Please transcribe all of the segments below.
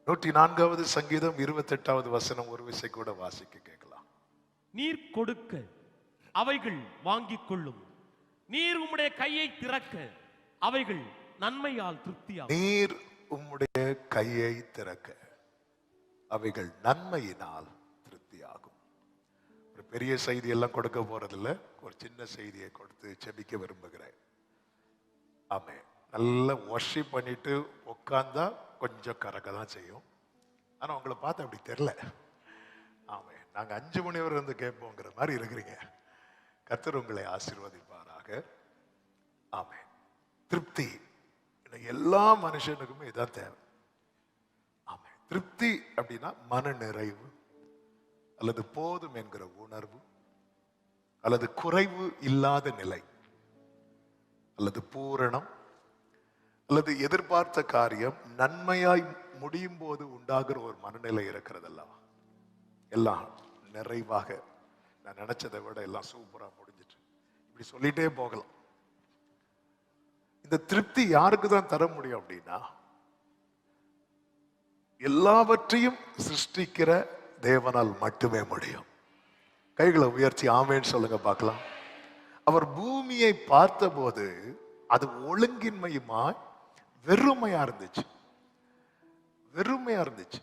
104வது சங்கீதம் 28வது வசனம் ஒரு விசை கூட வாசிக்க கேட்கலாம். நீர் கொடுக்க அவைகள் வாங்கிக் கொள்ளும், நீர் உம்முடைய கையை திறக்க அவைகள் நன்மையால் திருப்தியாகும். நீர் உம்முடைய கையை திறக்க அவைகள் நன்மையினால் திருப்தியாகும். ஒரு பெரிய செய்தி எல்லாம் கொடுக்க போறதில்ல, ஒரு சின்ன செய்தியை கொடுத்து செபிக்க விரும்புகிறேன். ஆமே, நல்லா வொர்ஷிப் பண்ணிட்டு உட்கார்ந்தா கொஞ்சம் கறக்க தான் செய்யும். ஆனா உங்களை பார்த்து அப்படி தெரியல. ஆமே, நாங்க 5 மணி வரை இருந்து கேட்போங்கிற மாதிரி இருக்கிறீங்க. கர்த்தர் உங்களை ஆசீர்வதிப்பாராக. ஆமே, திருப்தி எல்லா மனுஷனுக்குமே இதான் தேவை. ஆமே, திருப்தி அப்படின்னா மன நிறைவு அல்லது போதும் என்கிற உணர்வு அல்லது குறைவு இல்லாத நிலை அல்லது பூரணம் அல்லது எதிர்பார்த்த காரியம் நன்மையாய் முடியும் போது உண்டாகிற ஒரு மனநிலை இருக்கிறதல்லவா. எல்லாம் நிறைவாக, நான் நினைச்சதை விட எல்லாம் சூப்பரா முடிஞ்சிட்டு, இப்படி சொல்லிட்டே போகலாம். இந்த திருப்தி யாருக்கு தான் தர முடியும் அப்படின்னா, எல்லாவற்றையும் சிருஷ்டிக்கிற தேவனால் மட்டுமே முடியும். கைகளை உயர்த்தி ஆமேன்னு சொல்லுங்க பார்க்கலாம். அவர் பூமியை பார்த்தபோது அது ஒழுங்கின்மையுமாய் வெறுமையா இருந்துச்சு. வெறுமையா இருந்துச்சு.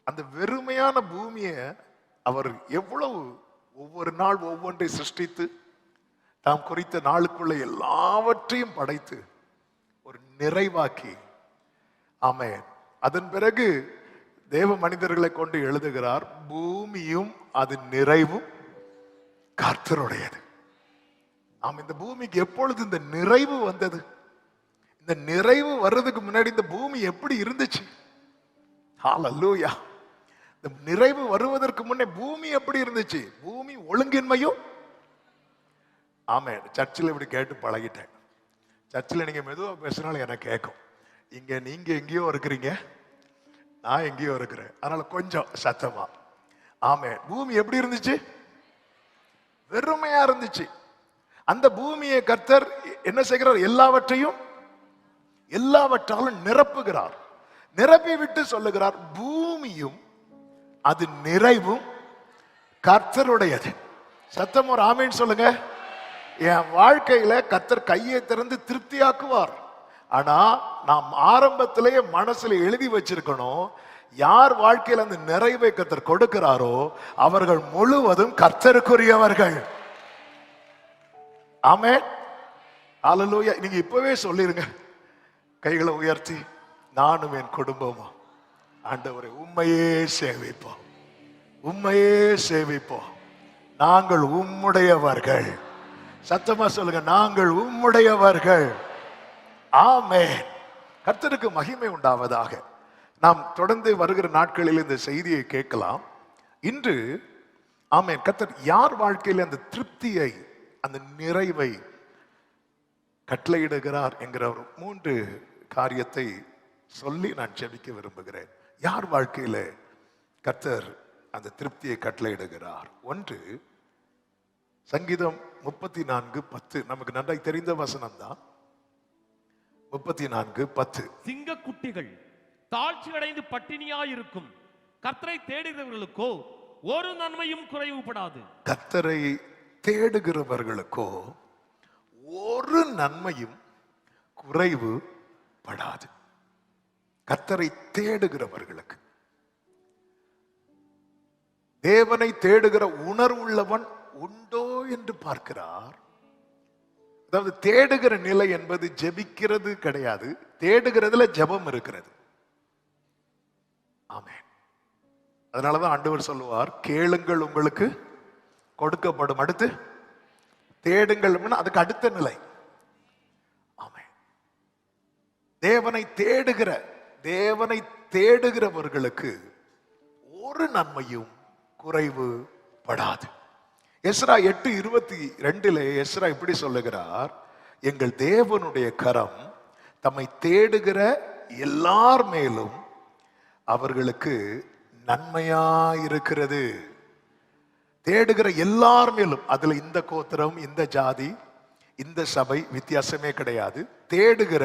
அந்த வெறுமையான பூமியை அவர் எவ்வளவு ஒவ்வொரு நாள் ஒவ்வொன்றை சிருஷ்டித்து தாம் குறித்த நாளுக்குள்ள எல்லாவற்றையும் படைத்து ஒரு நிறைவாக்கி, ஆமென், அதன் பிறகு தேவ மனிதர்களை கொண்டு எழுதுகிறார், பூமியும் அது நிறைவும் கர்த்தருடையது. ஆமா, இந்த பூமிக்கு எப்பொழுது இந்த நிறைவு வந்தது? இந்த நிறைவு வர்றதுக்கு முன்னாடி இந்த பூமி எப்படி இருந்துச்சு? ஹல்லேலூயா. இந்த நிறைவு வருவதற்கு முன்னே பூமி எப்படி இருந்துச்சு? பூமி ஒழுங்கின்மையும். ஆமே, சர்ச்சில் இப்படி கேட்டு பழகிட்டேன். சர்ச்சில் நீங்க மெதுவா பேசினாலும் எனக்கு கேட்கும். இங்க நீங்க எங்கேயோ இருக்கிறீங்க, நான் எங்கேயோ இருக்கிறேன், அதனால கொஞ்சம் சத்தமா. ஆமே, பூமி எப்படி இருந்துச்சு? வெறுமையா இருந்துச்சு. அந்த பூமியை கர்த்தர் என்ன செய்கிறார்? எல்லாவற்றாலும் நிரப்புகிறார். நிரப்பி விட்டு சொல்லுகிறார், பூமியும் அது நிறைவும் கர்த்தருடையது. சத்தம் ஒரு ஆமேன்னு சொல்லுங்க. என் வாழ்க்கையில கர்த்தர் கையை திறந்து திருப்தியாக்குவார். ஆனா நாம் ஆரம்பத்திலேயே மனசுல எழுதி வச்சிருக்கணும், யார் வாழ்க்கையில் அந்த நிறைவை கர்த்தர் கொடுக்கிறாரோ அவர்கள் முழுவதும் கர்த்தருக்குரியவர்கள். ஆமென், ஹல்லேலூயா. நீங்க இப்பவே சொல்லிருங்க, கைகளை உயர்த்தி, நானும் என் குடும்பமும் ஆண்டவரை உம்மையே சேவிப்போம், உம்மையே சேவிப்போம், நாங்கள் உம்முடையவர்கள். சத்தமா சொல்லுங்க, நாங்கள் உம்முடையவர்கள். ஆமென். கர்த்தருக்கு மகிமை உண்டாவதாக. நாம் தொடர்ந்து வருகிற நாட்களில் இந்த செய்தியை கேட்கலாம். இன்று ஆமென், கர்த்தர் யார் வாழ்க்கையில் அந்த திருப்தியை, அந்த நிறைவை கட்டளையிடுகிறார் என்கிற ஒரு 3 காரியத்தை சொல்லி நான் ஜெபிக்க விரும்புகிறேன். யார் வாழ்க்கையில கர்த்தர் அந்த திருப்தியை கட்டளையிடுகிறார்? 1 சங்கீதம் 34:10. நமக்கு நன்றாய் தெரிந்த வசனம் தான். 34:10. சிங்க குட்டிகள் தாழ்ச்சி அடைந்து பட்டினியாயிருக்கும், கர்த்தரை தேடுகிறவர்களுக்கோ ஒரு நன்மையும் குறைவுபடாது. கர்த்தரை தேடுகிறவர்களுக்கோ ஒரு நன்மையும் குறைவு படாது. கர்த்தரை தேடுகிறவர்களுக்கு, தேவனை தேடுகிற உணர்வுள்ளவன் உண்டோ என்று பார்க்கிறார். அதாவது தேடுகிற நிலை என்பது ஜெபிக்கிறது கிடையாது, தேடுகிறதுல ஜெபம் இருக்கிறது. ஆமென். அதனாலதான் ஆண்டவர் சொல்லுவார், கேளுங்கள் உங்களுக்கு கொடுக்கப்படும், அடுத்து தேடுங்கள், அதுக்கு அடுத்த நிலை. ஆமென். தேவனை தேடுகிறவர்களுக்கு ஒரு நன்மையும் குறைவு படாது. எஸ்ரா 8:22 எஸ்ரா இப்படி சொல்லுகிறார், எங்கள் தேவனுடைய கரம் தம்மை தேடுகிற எல்லார் மேலும் அவர்களுக்கு நன்மையாயிருக்கிறது. தேடுகிற எல்லார் மேலும், அதுல இந்த கோத்திரம், இந்த ஜாதி, இந்த சபை வித்தியாசமே கிடையாது. தேடுகிற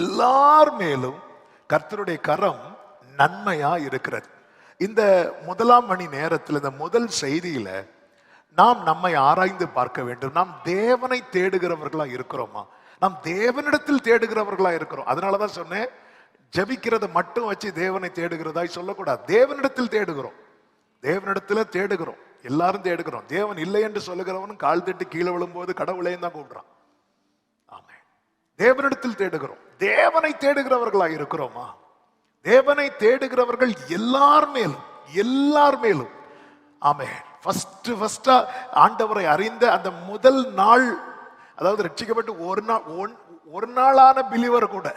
எல்லார் மேலும் கர்த்தருடைய கரம் நன்மையா இருக்கிறது. இந்த முதலாம் மணி நேரத்தில், இந்த முதல் செய்தியில நாம் நம்மை ஆராய்ந்து பார்க்க வேண்டும். நாம் தேவனை தேடுகிறவர்களா இருக்கிறோமா? நாம் தேவனிடத்தில் தேடுகிறவர்களா இருக்கிறோம். அதனாலதான் சொன்னேன், ஜபிக்கிறத மட்டும் வச்சு தேவனை தேடுகிறதாய் சொல்லக்கூடாது. தேவனிடத்தில் தேடுகிறோம், தேவனிடத்துல தேடுகிறோம், எல்லாரும் தேடுகிறோம். தேவன் இல்லை என்று சொல்லுகிறவனும் கால் தட்டி கீழே விழும்போது கடவுளையும் தான் கூப்பிடுறான். ஆமே, தேவனிடத்தில் தேடுகிறோம். தேவனை தேடுகிறவர்களா இருக்கிறோமா? தேவனை தேடுகிறவர்கள் எல்லார் மேலும் ஆமே, ஃபர்ஸ்ட் ஆண்டவரை அறிந்த அந்த முதல் நாள், அதாவது ரட்சிக்கப்பட்டு ஒரு நாளான பிலிவர் கூட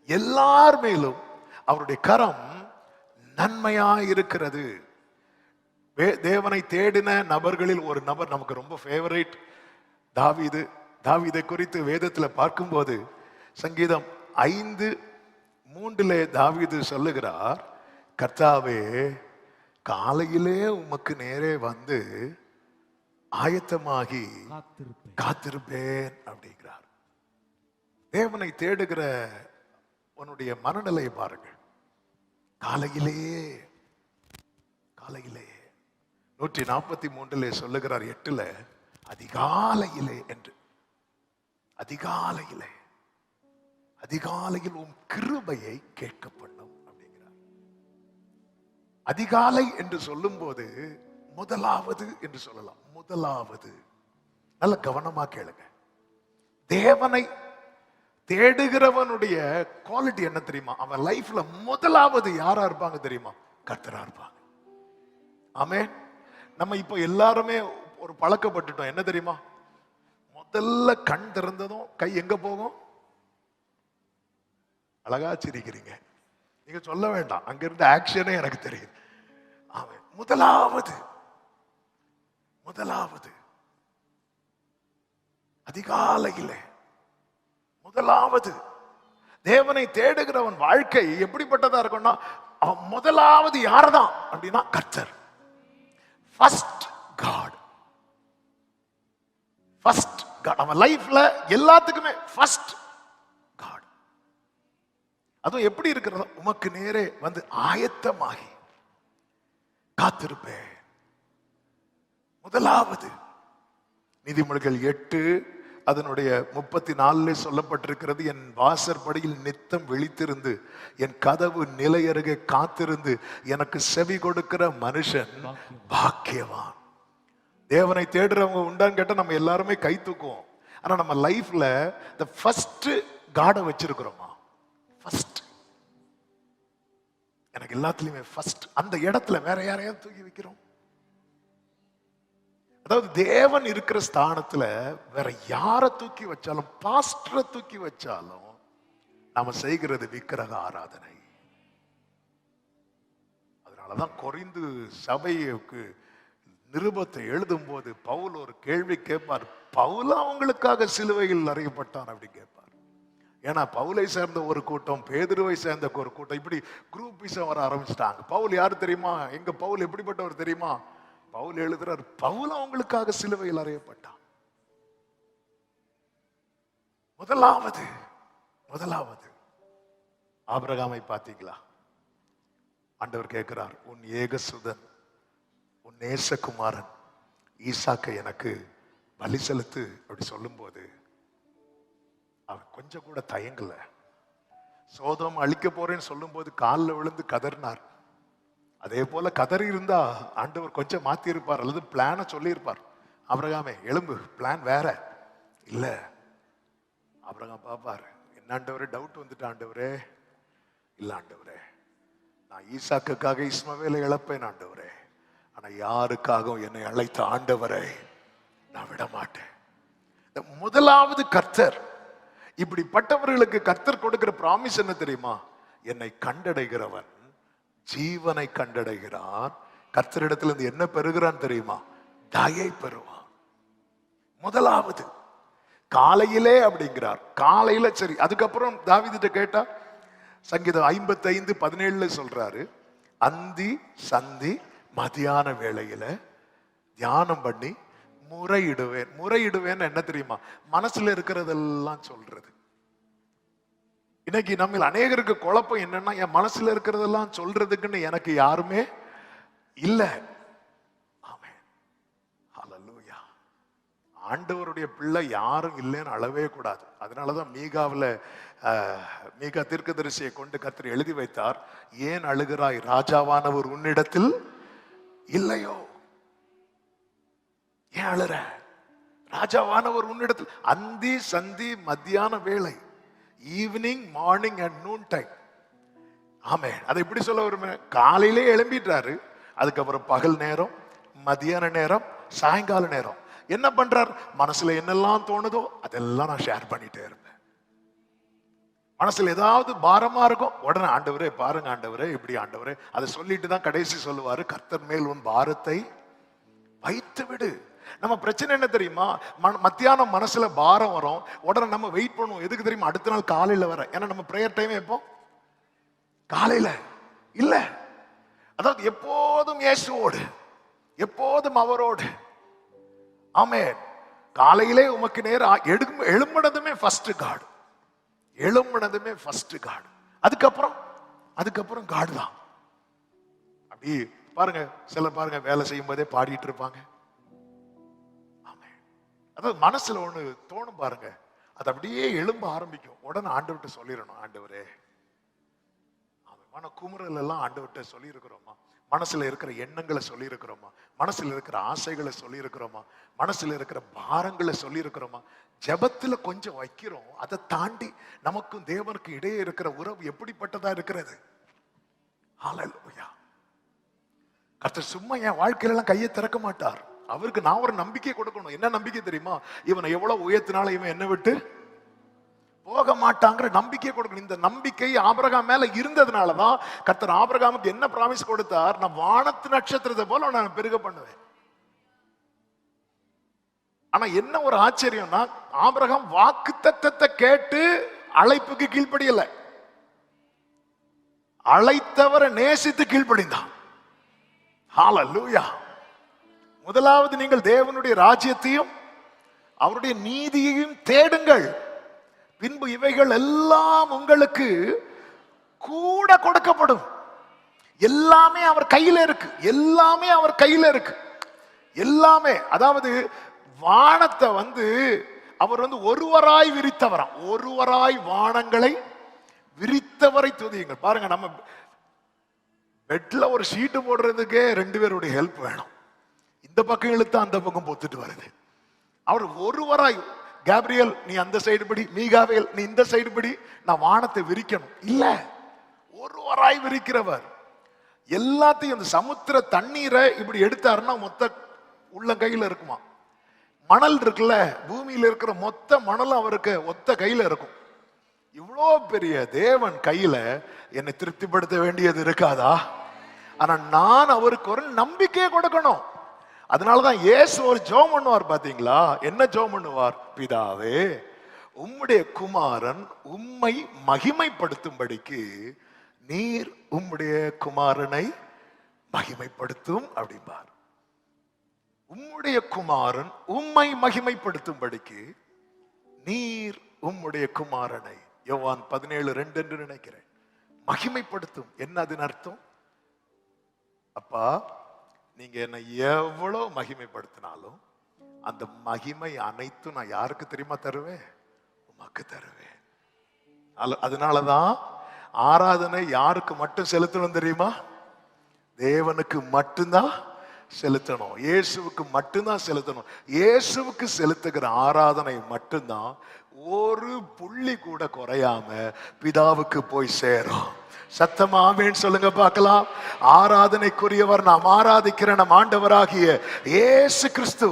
எல்லார் மேலும் அவருடைய கரம் நன்மையா இருக்கிறது. தேவனை தேடின நபர்களில் ஒரு நபர் நமக்கு ரொம்ப ஃபேவரைட், தாவீது. தாவீதை குறித்து வேதத்துல பார்க்கும்போது சங்கீதம் 5:3 தாவீது சொல்லுகிறார், கர்த்தாவே காலையிலே உமக்கு நேரே வந்து ஆயத்தமாகி காத்திருப்பேன் அப்படிங்கிறார். தேவனை தேடுகிற உன்னுடைய மனநிலையை பாருங்கள். காலையிலே 143 சொல்லுகிறார், 8 அதிகாலையிலே என்று. அதிகாலையில் உன் கிருபையை கேட்க பண்ணும் அப்படிங்கிறார். அதிகாலை என்று சொல்லும் போது முதலாவது என்று சொல்லலாம். முதலாவது, நல்ல கவனமா கேளுங்க. தேவனை தேடுகிறவனுடைய குவாலிட்டி என்ன தெரியுமா? அவன் லைஃப்ல முதலாவது யாரா இருப்பாங்க தெரியுமா? கர்த்தரா இருப்பாங்க. ஆமென். நம்ம இப்போ எல்லாருமே ஒரு பழக்கப்பட்டுட்டோம், என்ன தெரியுமா? முதல்ல கண் திறந்ததும் கை எங்க போகும்? அழகா சிரிக்கிறீங்க, நீங்க சொல்ல வேண்டாம், அங்க இருந்த ஆக்ஷனே எனக்கு தெரியும். ஆமென். முதலாவது அதிகாலையிலே முதலாவது. தேவனை தேடுகிறவன் வாழ்க்கை எப்படிப்பட்டதா இருக்கும்னா, அவன் முதலாவது யாரதான் அப்படின்னா கர்த்தர். First God. அவன் லைஃப்ல எல்லாத்துக்குமே ஃபர்ஸ்ட் காட். அதுவும் எப்படி இருக்கிறதோ, உமக்கு நேரே வந்து ஆயத்தமாகி காத்திருப்பேன். முதலாவது. நீதிமொழிகள் 8 அதனுடைய 34 சொல்லப்பட்டிருக்கிறது, என் வாசற்படியில் நித்தம் விழித்திருந்து என் கதவு நிலை அருகே காத்திருந்து எனக்கு செவி கொடுக்கிற மனுஷன் பாக்கியவான். தேவனை தேடுறவங்க உண்டான்னு கேட்டா நம்ம எல்லாருமே கை தூக்குவோம். ஆனா நம்ம லைஃப்ல the first காடை வச்சிருக்கிறோமா? ஃபர்ஸ்ட். எனக்கு எல்லாத்துலயுமே ஃபர்ஸ்ட். அந்த இடத்துல வேற யாரையும் தூக்கி வைக்கிறோம்? அதாவது தேவன் இருக்கிற ஸ்தானத்துல வேற யாரை தூக்கி வச்சாலும், பாஸ்டரை தூக்கி வச்சாலும் நாம செய்கிறது விக்கிரக ஆராதனை. அதனாலதான் கொரிந்து சபைக்கு நிருபத்தை எழுதும் போது பவுல் ஒரு கேள்வி கேட்பார். பவுல் அவங்களுக்காக சிலுவையில் அறையப்பட்டான் அப்படி கேட்பார். ஏன்னா பவுலை சேர்ந்த ஒரு கூட்டம், பேதுருவை சேர்ந்த ஒரு கூட்டம், இப்படி குரூப்பிசம் வர ஆரம்பிச்சிட்டாங்க. பவுல் யாரு தெரியுமா? எங்க பவுல் எப்படிப்பட்டவர் தெரியுமா? பவுல் எழுதுறார், பவுல் அவங்களுக்காக சிலுவையில் அறையப்பட்டான். முதலாவது ஆபிரகாமை பார்த்தீங்களா? ஆண்டவர் கேட்கிறார், உன் ஏகசுதன், உன் நேசகுமாரன் ஈசாக்கை எனக்கு பலி செலுத்து அப்படி சொல்லும் போது அவன் கொஞ்சம் கூட தயங்கல. சோதோம் அழிக்க போறேன்னு சொல்லும் போது காலில் விழுந்து கதறினார். அதே போல கதறி இருந்தா ஆண்டவர் கொஞ்சம் மாத்தி இருப்பார், அல்லது பிளான சொல்லி இருப்பார். ஆபிரகாமே எழும்பு, பிளான் வேற இல்ல. ஆபிரகாம் பாப்பாரு, என்ன ஆண்டவரே டவுட் வந்துட்டு, ஆண்டவரே இல்ல ஆண்டவரே, நான் ஈசாக்குக்காக இஸ்மவேலை இழப்பேன் ஆண்டவரே, ஆனா யாருக்காகவும் என்னை அழைத்த ஆண்டவரை நான் விட மாட்டேன். முதலாவது கர்த்தர். இப்படிப்பட்டவர்களுக்கு கர்த்தர் கொடுக்கிற பிராமிஸ் என்ன தெரியுமா? என்னை கண்டடைகிறவன் ஜீவனை கண்டடைகிறான். கர்த்தரிடத்துல இருந்து என்ன பெறுகிறான் தெரியுமா? தயை பெறுவான். முதலாவது காலையிலே அப்படிங்கிறார். காலையில சரி. அதுக்கப்புறம் தாவீதுட்ட கேட்டா சங்கீதம் 55:17 சொல்றாரு, அந்தி சந்தி மதியான வேளையில தியானம் பண்ணி முறையிடுவேன். முறையிடுவேன் என்ன தெரியுமா? மனசுல இருக்கிறதெல்லாம் சொல்றது. இன்னைக்கு நம்ம அநேகருக்கு குழப்பம் என்னன்னா, என் மனசுல இருக்கிறதெல்லாம் சொல்றதுக்குன்னு எனக்கு யாருமே இல்ல. ஆமென். ஹல்லேலூயா. ஆண்டவருடைய பிள்ளை யாரும் இல்லைன்னு அழவே கூடாது. அதனாலதான் மீகா தீர்க்கதரிசியை கொண்டு கர்த்தர் எழுதி வைத்தார், ஏன் அழுகிறாய், ராஜாவானவர் உன்னிடத்தில் இல்லையோ? ஏன் அழுற? ராஜாவானவர் உன்னிடத்தில். அந்தி சந்தி மத்தியான வேளை, evening morning and noon time. ஆமே, அதை எப்படி சொல்ல வருமே, காலையிலே எழும்பிட்டாரு, அதுக்கப்புறம் பகல் நேரம், மதியான நேரம், சாயங்கால நேரம் என்ன பண்றார்? மனசுல என்னெல்லாம் தோணுதோ அதெல்லாம் நான் ஷேர் பண்ணிட்டே இருப்பேன். மனசுல ஏதாவது பாரமா இருக்கும், உடனே ஆண்டவரே பாருங்க, ஆண்டவரே இப்படி, ஆண்டவரே அதை சொல்லிட்டு தான் கடைசி சொல்லுவாரு, கர்த்தர் மேல் உன் பாரத்தை வைத்து விடு. நம்ம பிரச்சனை என்ன தெரியுமா? மத்தியானம் மனசுல பாரம் வரும், உடனே நம்ம வெயிட் பண்ணுவோம். எதுக்கு தெரியுமா? அடுத்த நாள் காலையில வர. ஏன்னா நம்ம பிரேயர் டைம் எப்போ? காலையில இல்ல. அதாவது எப்போதும் இயேசுவோடு, எப்போதும் அவரோடு. ஆமென். காலையிலே உமக்கு நேரம் எழும்பினதுமே ஃபர்ஸ்ட் காட், எழும்பினதுமே ஃபர்ஸ்ட் காட். அதுக்கப்புறம் காட் தான். அப்படி பாருங்க, சில பாருங்க வேலை செய்யும் போதே பாடிட்டு இருப்பாங்க. அதாவது மனசுல ஒண்ணு தோணும் பாருங்க, அது அப்படியே எழும்ப ஆரம்பிக்கும். உடனே ஆண்டவர்கிட்ட சொல்லிடணும், ஆண்டவரே. மன குமுறல் எல்லாம் ஆண்டவர்கிட்ட சொல்லி இருக்கிறோமா? மனசுல இருக்கிற எண்ணங்களை சொல்லி இருக்கிறோமா? மனசுல இருக்கிற ஆசைகளை சொல்லி இருக்கிறோமா? மனசுல இருக்கிற பாரங்களை சொல்லி இருக்கிறோமா? ஜெபத்துல கொஞ்சம் வைக்கிறோம். அதை தாண்டி நமக்கும் தேவனுக்கும் இடையே இருக்கிற உறவு எப்படிப்பட்டதா இருக்கிறது? ஹல்லேலூயா. கர்த்தர் சும்மா என் வாழ்க்கையில எல்லாம் கையை திறக்க மாட்டார். அவருக்கு நான் ஒரு நம்பிக்கை கொடுக்கணும். என்ன நம்பிக்கை தெரியுமா? இவனை எவ்வளவு உயர்த்தினாலும் இவன் என்ன விட்டு போக மாட்டாங்கிற நம்பிக்கை கொடுக்கணும். இந்த நம்பிக்கை ஆபிரகாம் மேல இருந்ததுனாலதான் கர்த்தர் ஆபிரகாமுக்கு என்ன பிராமிஸ் கொடுத்தார்? நான் வானத்து நட்சத்திரத்தை போல நான் பெருக பண்ணுவேன். ஆனா என்ன ஒரு ஆச்சரியம்னா, ஆபிரகாம் வாக்கு தத்தத்தை கேட்டு அழைப்புக்கு கீழ்ப்படியல, அழைத்தவரை நேசித்து கீழ்ப்படிந்தான். ஹல்லேலூயா. முதலாவது நீங்கள் தேவனுடைய ராஜ்யத்தையும் அவருடைய நீதியையும் தேடுங்கள், பின்பு இவைகள் எல்லாம் உங்களுக்கு கூட கொடுக்கப்படும். எல்லாமே அவர் கையில இருக்கு, எல்லாமே அவர் கையில இருக்கு, எல்லாமே. அதாவது வானத்தை அவர் ஒருவராய் விரித்தவராம். ஒருவராய் வானங்களை விரித்தவரை துதியுங்கள். பாருங்க, நம்ம பெட்ல ஒரு ஷீட்டு போடுறதுக்கே 2 பேருடைய ஹெல்ப் வேணும். இந்த பக்கம் இழுத்து அந்த பக்கம் பொத்துட்டு வருது. அவர் ஒருவராய், கேப்ரியல் நீ அந்த சைடு படி, மீகாவேல் நீ இந்த சைடு படி, நான் வானத்தை விரிக்கணும். இல்ல, ஒருவராய் விரிக்கிறவர். எல்லாத்தையும் அந்த சமுத்திர தண்ணீரை இப்படி எடுத்தாருன்னா மொத்த உள்ள கையில இருக்குமா? மணல் இருக்குல்ல, பூமியில இருக்கிற மொத்த மணல் அவருக்கு ஒத்த கையில இருக்கும். இவ்வளோ பெரிய தேவன் கையில என்னை திருப்திப்படுத்த வேண்டியது இருக்காதா? ஆனா நான் அவருக்கு ஒரு நம்பிக்கையை கொடுக்கணும். அதனாலதான் இயேசு ஒரு ஜெபம் பண்ணுவார். பாத்தீங்களா? என்ன ஜெபம் பண்ணுவார்? பிதாவே, உம்முடைய குமாரன் உம்மை மகிமைப்படுத்தும்படிக்கு நீர் உம்முடைய குமாரனை மகிமைப்படுத்தும் அப்படிம்பார். உம்முடைய குமாரன் உம்மை மகிமைப்படுத்தும்படிக்கு நீர் உம்முடைய குமாரனை, யோவான் 17:2 என்று நினைக்கிறேன், மகிமைப்படுத்தும். என்ன அதன் அர்த்தம்? அப்பா, நீங்க என்னை எவ்வளவு மகிமைப்படுத்தினாலும் அந்த மகிமை அனைத்தும் நான் யாருக்கு தெரியுமா தருவேன்? உமக்கு தருவேன். அதனாலதான் ஆராதனை யாருக்கு மட்டும் செலுத்தணும் தெரியுமா? தேவனுக்கு மட்டும்தான் செலுத்தணும், இயேசுவுக்கு மட்டும்தான் செலுத்தணும். இயேசுவுக்கு செலுத்துகிற ஆராதனை மட்டும்தான் ஒரு புள்ளி கூட குறையாம பிதாவுக்கு போய் சேரும். சத்தமா ஆமென் சொல்லுங்க பார்க்கலாம். ஆராதனைக்குரியவர் நாம் ஆராதிக்கிற நம் ஆண்டவராகிய இயேசு கிறிஸ்து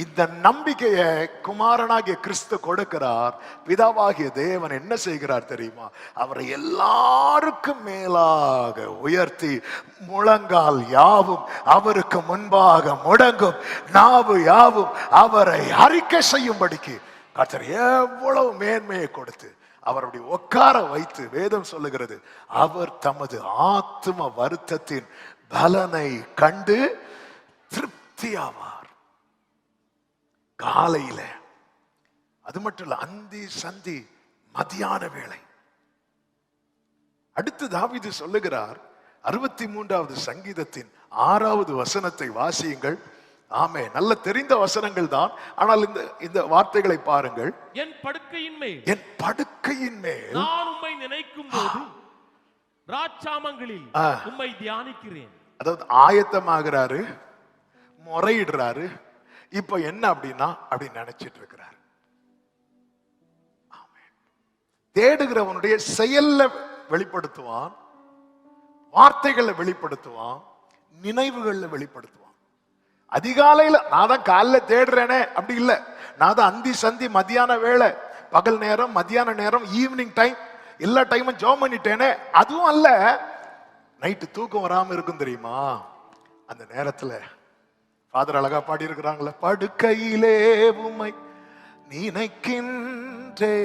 இந்த நம்பிக்கையை குமாரனாகிய கிறிஸ்து கொடுக்கிறார். பிதாவாகிய தேவன் என்ன செய்கிறார் தெரியுமா? அவரை எல்லாருக்கும் மேலாக உயர்த்தி முழங்கால் யாவும் அவருக்கு முன்பாக முடங்கும், நாவு யாவும் அவரை அறிக்கை செய்யும்படிக்கு கர்த்தர் எவ்வளவு மேன்மையை கொடுத்து அவருடைய உட்கார வைத்து, வேதம் சொல்லுகிறது, அவர் தமது ஆத்தும வருத்தத்தின் பலனை கண்டு திருப்தியாவார். காலையில, அது மட்டும் இல்ல, அந்தி சந்தி மதியான வேளை, அடுத்து தாவீது சொல்லுகிறார், 63வது சங்கீதத்தின் 6வது வசனத்தை வாசியுங்கள். ஆமே, நல்ல தெரிந்த வசனங்கள் தான், ஆனால் இந்த வார்த்தைகளை பாருங்கள். என் படுக்கையின் மேல் நான் உம்மை நினைக்கும் போது ராச்சாமங்களில் உம்மை தியானிக்கிறேன். அதாவது ஆயத்தமாகிறாரு, முறையிடுறாரு. இப்ப என்ன அப்படின்னா அப்படி நினைச்சிட்டு இருக்கிறார். தேடுகிறவனுடைய செயல்ல வெளிப்படுத்துவான், வார்த்தைகளை வெளிப்படுத்துவான், நினைவுகள்ல வெளிப்படுத்துவான். அதிகாலையில நான் தான் காலைல தேடுறேனே அப்படி இல்லை, நான் தான் அந்தி சந்தி மத்தியான வேளை, பகல் நேரம், மத்தியான நேரம், ஈவினிங் டைம், எல்லா டைமும் ஜாம் பண்ணிட்டேனே, அதுவும் அல்ல. நைட்டு தூக்கம் வராம இருக்கும் தெரியுமா, அந்த நேரத்துல ஃபாதர் அழகா பாடி இருக்கிறாங்களே, படுக்கையிலே உம்மை நினைக்கின்றே,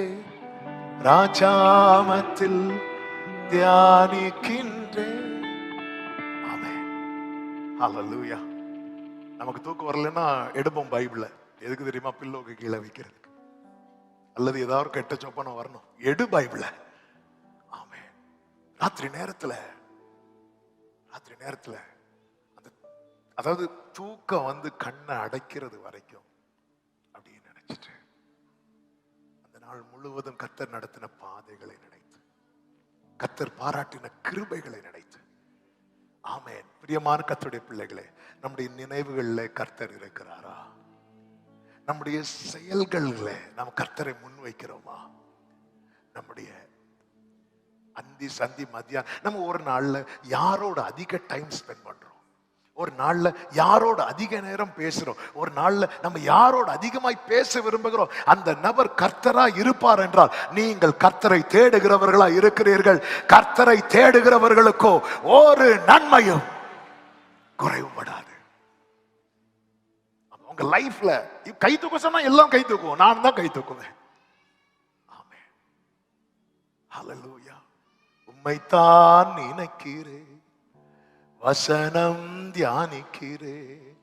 ராஜாமத்தில் தியானிக்கின்றே. ஆமென், ஹல்லேலூயா. நமக்கு தூக்கம் வரலன்னா எடுப்போம் பைபிள. எதுக்கு தெரியுமா? பில்லோக்கு கீழே வைக்கிறதுக்கு, அல்லது ஏதாவது கெட்ட சொப்பனம் வரணும், எடு பைபிள. ஆமென். ராத்திரி நேரத்துல அந்த அதாவது தூக்கம் வந்து கண்ணை அடைக்கிறது வரைக்கும் அப்படின்னு நினைச்சிட்டு அந்த நாள் முழுவதும் கர்த்தர் நடத்தின பாதைகளை நினைத்து, கர்த்தர் பாராட்டின கிருபைகளை நினைத்து. ஆமென். பிரியமான கர்த்தருடைய பிள்ளைகளே, நம்முடைய நினைவுகள்ல கர்த்தர் இருக்கிறாரா? நம்முடைய செயல்கள்ல நாம் கர்த்தரை முன் வைக்கிறோமா? நம்முடைய அந்தி சந்தி மத்தியானம் நம்ம ஒரு நாள்ல யாரோட அதிக டைம் ஸ்பெண்ட் பண்றோம், ஒரு நாள்ல யாரோட அதிக நேரம் பேசுறோம், ஒரு நாள்ல நம்ம யாரோட அதிகமாய் பேச விரும்புகிறோம், அந்த நபர் கர்த்தரா இருப்பார் என்றால் நீங்கள் கர்த்தரை தேடுகிறவர்களா இருக்கிறீர்கள். கர்த்தரை தேடுகிறவர்களுக்கோ ஒரு நன்மையும் குறைவுபடாது. உங்க லைஃப்ல கை தூக்க சொன்னா எல்லாம் கை தூக்குவோம், நான் தான் கை தூக்குவேன். ஆமென், ஹல்லேலூயா. உம்மைத்தான் நினைக்கிறேன், வசனம் தியானிக்கிறேன்,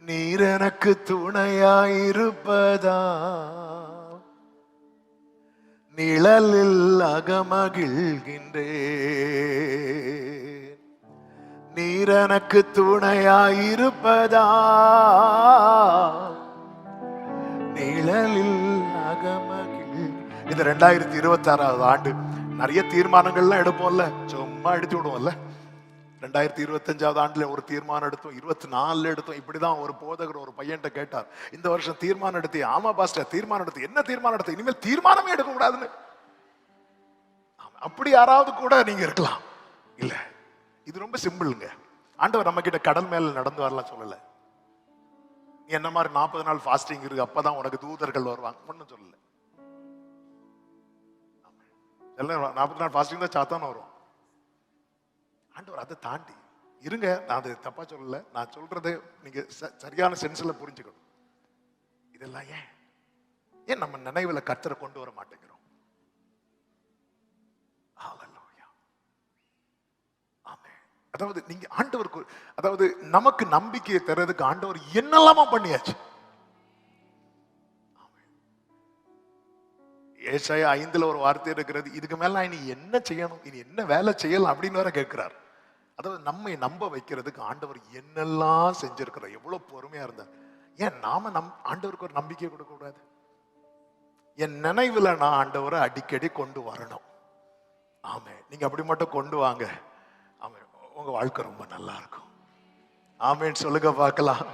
நீர் எனக்கு துணையாயிருப்பதா, நிழலில் அகமகிழ்கின்றேன், நீர் எனக்கு துணையாயிருப்பதா, நிழலில் அகமகிழ். இந்த 2026வது ஆண்டு நிறைய தீர்மானங்கள்லாம் எடுப்போம்ல, சும்மா எடுத்து விடுவோம்ல. 2025வது ஆண்டுல ஒரு தீர்மானம் எடுத்தோம், 24 எடுத்தோம். இப்படிதான் ஒரு போதகர் ஒரு பையன்கிட்ட கேட்டார், இந்த வருஷம் தீர்மானம் எடுத்து. ஆமா பாஸ்டர், தீர்மானம் எடுத்து. என்ன தீர்மானம் எடுத்து? இனிமேல் தீர்மானமே எடுக்க கூடாதுன்னு. அப்படி யாராவது கூட நீங்க இருக்கலாம். இல்ல, இது ரொம்ப சிம்பிளுங்க. ஆண்டவர் நம்ம கிட்ட கடல் மேல நடந்து வரலாம் சொல்லல. நீ என்ன மாதிரி 40 நாள் ஃபாஸ்டிங் இருக்கு, அப்பதான் உனக்கு தூதர்கள் வருவாங்க, ஒன்னும் சொல்லல. 40 நாள் ஃபாஸ்டிங் தான் சாத்தான வரும். ஆண்டவர் அதை தாண்டி இருங்க. நான் அதை தப்பா சொல்லல, நான் சொல்றதை நீங்க சரியான சென்ஸ்ல புரிஞ்சுக்கணும். இதெல்லாம் ஏன் நம்ம நினைவுல கர்த்தரை கொண்டு வர மாட்டேங்கிறோம்? ஹல்லேலூயா. ஆமென். அதாவது நீங்க ஆண்டவருக்கு, அதாவது நமக்கு நம்பிக்கையை தர்றதுக்கு ஆண்டவர் என்னெல்லாமா பண்ணியாச்சு. ஏசாயா 5ல் ஒரு வார்த்தை இருக்கிறது, இதுக்கு மேல இனி என்ன செய்யணும், இனி என்ன வேலை செய்யலாம் அப்படின்னு வேற கேட்கிறார். அதாவது நம்மை நம்ப வைக்கிறதுக்கு ஆண்டவர் என்னெல்லாம் செஞ்சிருக்கிறார், எவ்வளவு பொறுமையா இருந்தார். ஏன் நாம ஆண்டவருக்கு ஒரு நம்பிக்கை கொடுக்க கூடாது? என் நினைவுல நான் ஆண்டவரை அடிக்கடி கொண்டு வரணும். ஆமே, நீங்க அப்படி மட்டும் கொண்டு வாங்க. ஆமே, உங்க வாழ்க்கை ரொம்ப நல்லா இருக்கும். ஆமேன்னு சொல்லுங்க பார்க்கலாம்.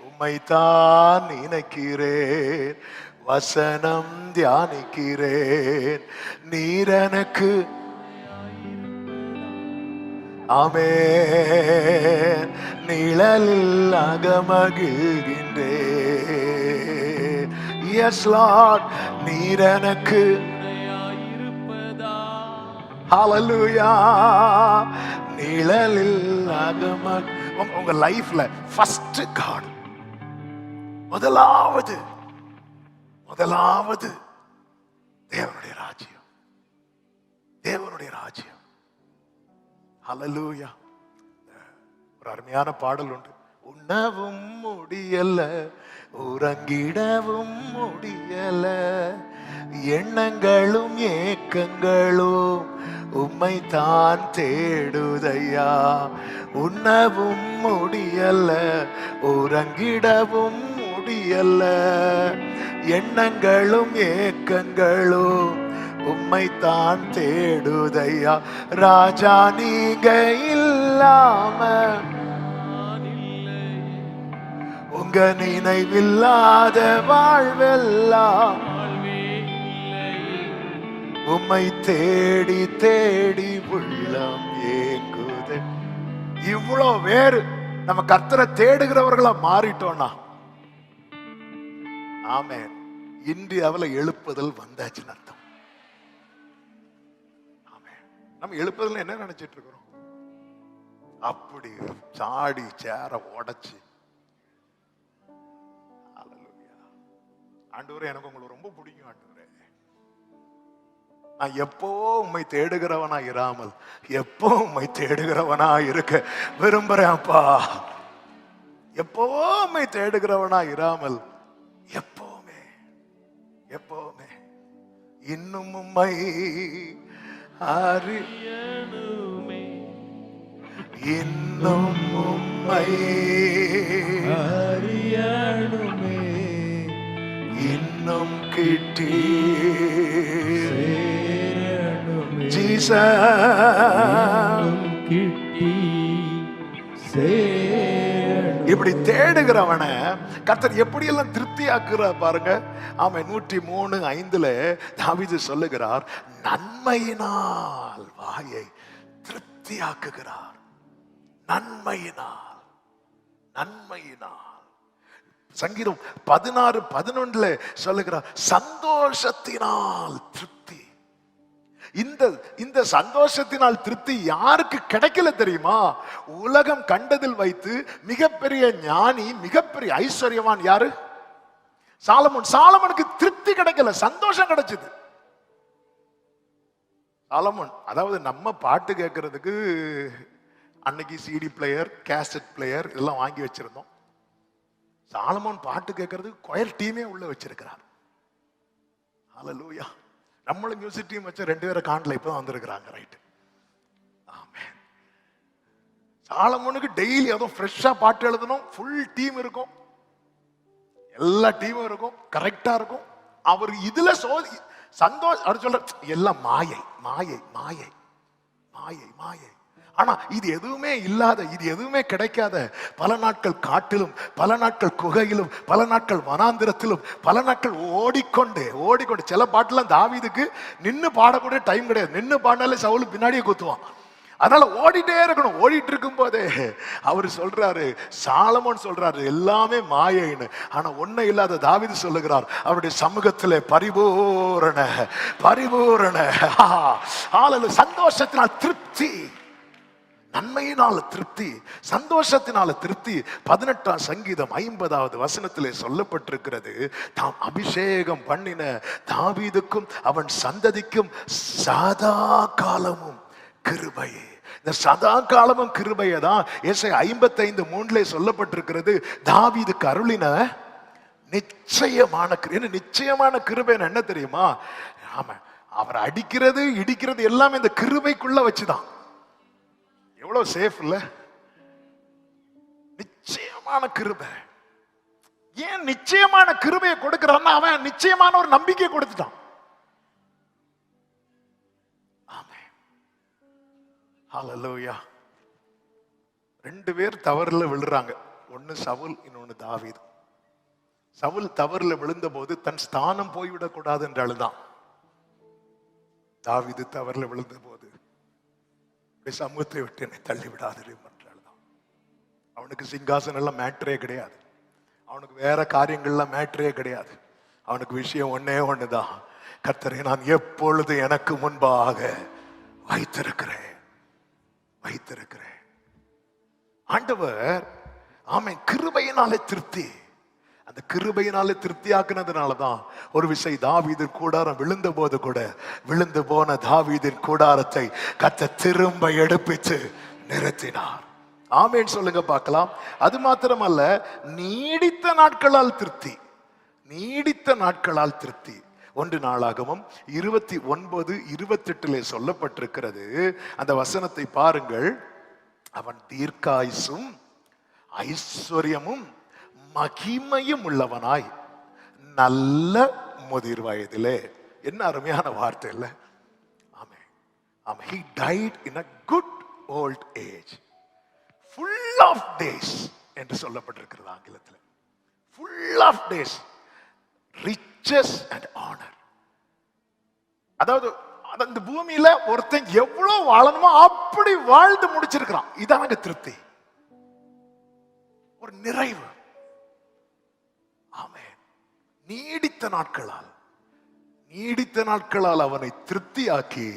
உம்மைத்தான் நினைக்கிறேன், வசனம் தியானிக்கிறேன், நீர் எனக்கு. ஆமென். நிழலில் அகமகிழ்கின்றேன். எஸ் லார்ட், நீர் எனக்கு. ஹல்லேலூயா. நிழலில் உங்க லைஃப்ல ஃபர்ஸ்ட் காட், முதலாவது தேவனுடைய ராஜ்யம், தேவனுடைய ராஜ்யம். ஹல்லேலூயா. ஒரு அருமையான பாடல் உண்டு. உண்ணவும் முடியல, உறங்கிடவும் முடியல, எண்ணங்களும் ஏக்கங்களும் உம்மை தான் தேடுதையா. உண்ணவும் முடியல, உறங்கிடவும் முடியல, எண்ணங்களும் ஏக்கங்களும் உம்மை தான் தேடுதையா. ராஜா நீங்க இல்லாம உங்க நினைவில்லாத வாழ்வெல்லாம் உம்மை தேடி தேடி உள்ளம் ஏங்குது. இவ்வளோ வேறு நம்ம கர்த்தரை தேடுகிறவர்களா மாறிட்டோம்னா, ஆமென், இந்தியாவில் எழுப்புதல் வந்தாச்சுன்னு அர்த்தம். ஆமென். நம்ம எழுப்புதல் என்ன நினைச்சிட்டு இருக்கிறோம்? அப்படி சாடி சேர உடைச்சு, ஆண்டவரே எனக்கு உங்களுக்கு ரொம்ப பிடிக்கும் ஆண்டவரே, நான் எப்போ உம்மை தேடுகிறவனா இராமல் எப்போ உம்மை தேடுகிறவனா இருக்க விரும்புறேன்ப்பா. எப்போ உம்மை தேடுகிறவனா இராமல் எப்பவுமே எப்பவுமே இன்னும் உம்மை அறியணுமே, இன்னும் உம்மை அறியணுமே, இன்னும் கிட்டி இப்படி தேடுகிறவன கர்த்தர் எப்படி எல்லாம் திருப்தி ஆக்குறார் பாருங்க. ஆமென். 103:5 தாவீது சொல்லுகிறார், நன்மையினால் வாயை திருப்தி ஆக்குகிறார். நன்மையினால், நன்மையினால். சங்கீதம் 16:11 சொல்லுகிறார், சந்தோஷத்தினால் திருப்தி. இந்த சந்தோஷத்தினால் திருப்தி யாருக்கு கிடைக்கல தெரியுமா? உலகம் கண்டதில் வைத்து மிகப்பெரிய ஞானி, மிகப்பெரிய ஐஸ்வர்யவான் யாரு? சாலமோன். சாலமோனுக்கு திருப்தி கிடைக்கல, சந்தோஷம் கிடைச்சது. சாலமோன், அதாவது நம்ம பாட்டு கேட்கறதுக்கு அன்னைக்கு சிடி பிளேயர், கேசட் பிளேயர் இதெல்லாம் வாங்கி வச்சிருந்தோம். சாலமோன் பாட்டு கேட்கறதுக்கு கொயர் டீமே உள்ள வச்சிருக்கிறார். ஹல்லேலூயா. நம்மளும் மியூசிக் டீம் வச்சு 2 பேரை காண்டல இப்பதான் வந்திருக்கிறாங்க. ரைட். ஆமென். சாலமோனுக்கு டெய்லி அதுவும் ஃப்ரெஷ்ஷா பாட்டு எழுதணும், ஃபுல் டீம் இருக்கும், எல்லா டீமும் இருக்கும், கரெக்டா இருக்கும். அவர் இதுல சந்தோஷம். அவர் சொல்ற எல்லாம் மாயை மாயை மாயை மாயை மாயை. ஆனா இது எதுவுமே இல்லாத, இது எதுவுமே கிடைக்காத, பல நாட்கள் காட்டிலும், பல நாட்கள் குகையிலும், பல நாட்கள் வனாந்திரத்திலும், பல நாட்கள் ஓடிக்கொண்டு ஓடிக்கொண்டு. சில பாட்டுலாம் தாவீதுக்கு நின்னு பாடக்கூடிய டைம் கிடையாது. நின்னு பாடினாலே சவுல் பின்னாடியே குத்துவான். அதனால ஓடிட்டே இருக்கணும். ஓடிட்டு இருக்கும் போதே அவர் சொல்றாரு, சாலமோன் சொல்றாரு எல்லாமே மாயைன்னு. ஆனா ஒண்ணு இல்லாத தாவீது சொல்லுகிறார், அவருடைய சமூகத்திலே பரிபூரண பரிபூரண சந்தோஷத்தினால் திருப்தி. நன்மையினால திருப்தி, சந்தோஷத்தினால திருப்தி. 18ஆம் சங்கீதம் 50வது வசனத்திலே சொல்லப்பட்டிருக்கிறது, தாம் அபிஷேகம் பண்ணின தாவீதுக்கும் அவன் சந்ததிக்கும் சதா காலமும் கிருபையே. இந்த சதா காலமும் கிருபையை தான் ஏசாயா 55:3 சொல்லப்பட்டிருக்கிறது. தாவீதுக்கு அருளின நிச்சயமான நிச்சயமான கிருபை என்ன தெரியுமா? ஆமா, அவர் அடிக்கிறது இடிக்கிறது எல்லாமே இந்த கிருபைக்குள்ள வச்சுதான். எவ்வளவு சேஃப் இல்ல? நிச்சயமான கிருபை. ஏன் நிச்சயமான கிருபையை கொடுக்கிறான்னா, அவன் நிச்சயமான ஒரு நம்பிக்கை கொடுத்துட்டான். ஆமென். ஹல்லேலூயா. 2 பேர் தவறுல விழுறாங்க. ஒன்னு சவுல், இன்னொன்னு தாவீது. சவுல் தவறுல விழுந்த போது தன் ஸ்தானம் போய்விடக் கூடாது என்று அழுதான். தாவீது தவறுல விழுந்த போது சமூகத்தை விட்டு என்னை தள்ளி விடாது. அவனுக்கு சிங்காசனம் எல்லாம் மேட்டரே கிடையாது. அவனுக்கு வேற காரியங்கள்லாம் மேட்டரே கிடையாது. அவனுக்கு விஷயம் ஒன்னே ஒண்ணுதான், கர்த்தரை நான் எப்பொழுது எனக்கு முன்பாக வைத்திருக்கிறேன் வைத்திருக்கிறேன். ஆண்டவர் ஆமென் கிருபையினாலே திருப்தி. அந்த கிருபையினாலே திருப்தி ஆக்குனதுனாலதான் ஒரு விசை தாவீதின் கூடாரம் விழுந்த போது கூட விழுந்து போன தாவீதின் கூடாரத்தை கர்த்தர் திரும்ப எடுப்பித்து நிறுத்தினார். ஆமென் சொல்லுங்க பார்க்கலாம். அது மாத்திரமல்ல, நீடித்த நாட்களால் திருப்தி. நீடித்த நாட்களால் திருப்தி. 1 நாளாகமம் 29:28 சொல்லப்பட்டிருக்கிறது. அந்த வசனத்தை பாருங்கள். அவன் தீர்க்காயுசும் ஐஸ்வர்யமும் மகிமையும் உள்ளவனாய் நல்ல முதிர் வயதிலே. என்ன அருமையான வார்த்தை இல்ல? ஆமென். ஆமென். He died in a good old age, full of days என்று சொல்லப்பட்டிருக்கிறது ஆங்கிலத்தில். Full of days, riches and honor. அதாவது அந்த பூமியில ஒருத்தன் எவ்வளவு வாழணுமோ அப்படி வாழ்ந்து முடிச்சிருக்கிறான். இதாங்க திருப்தி, ஒரு நிறைவு. ஆமென். நீடித்த நாட்களால் அவனை திருப்தியாக்கி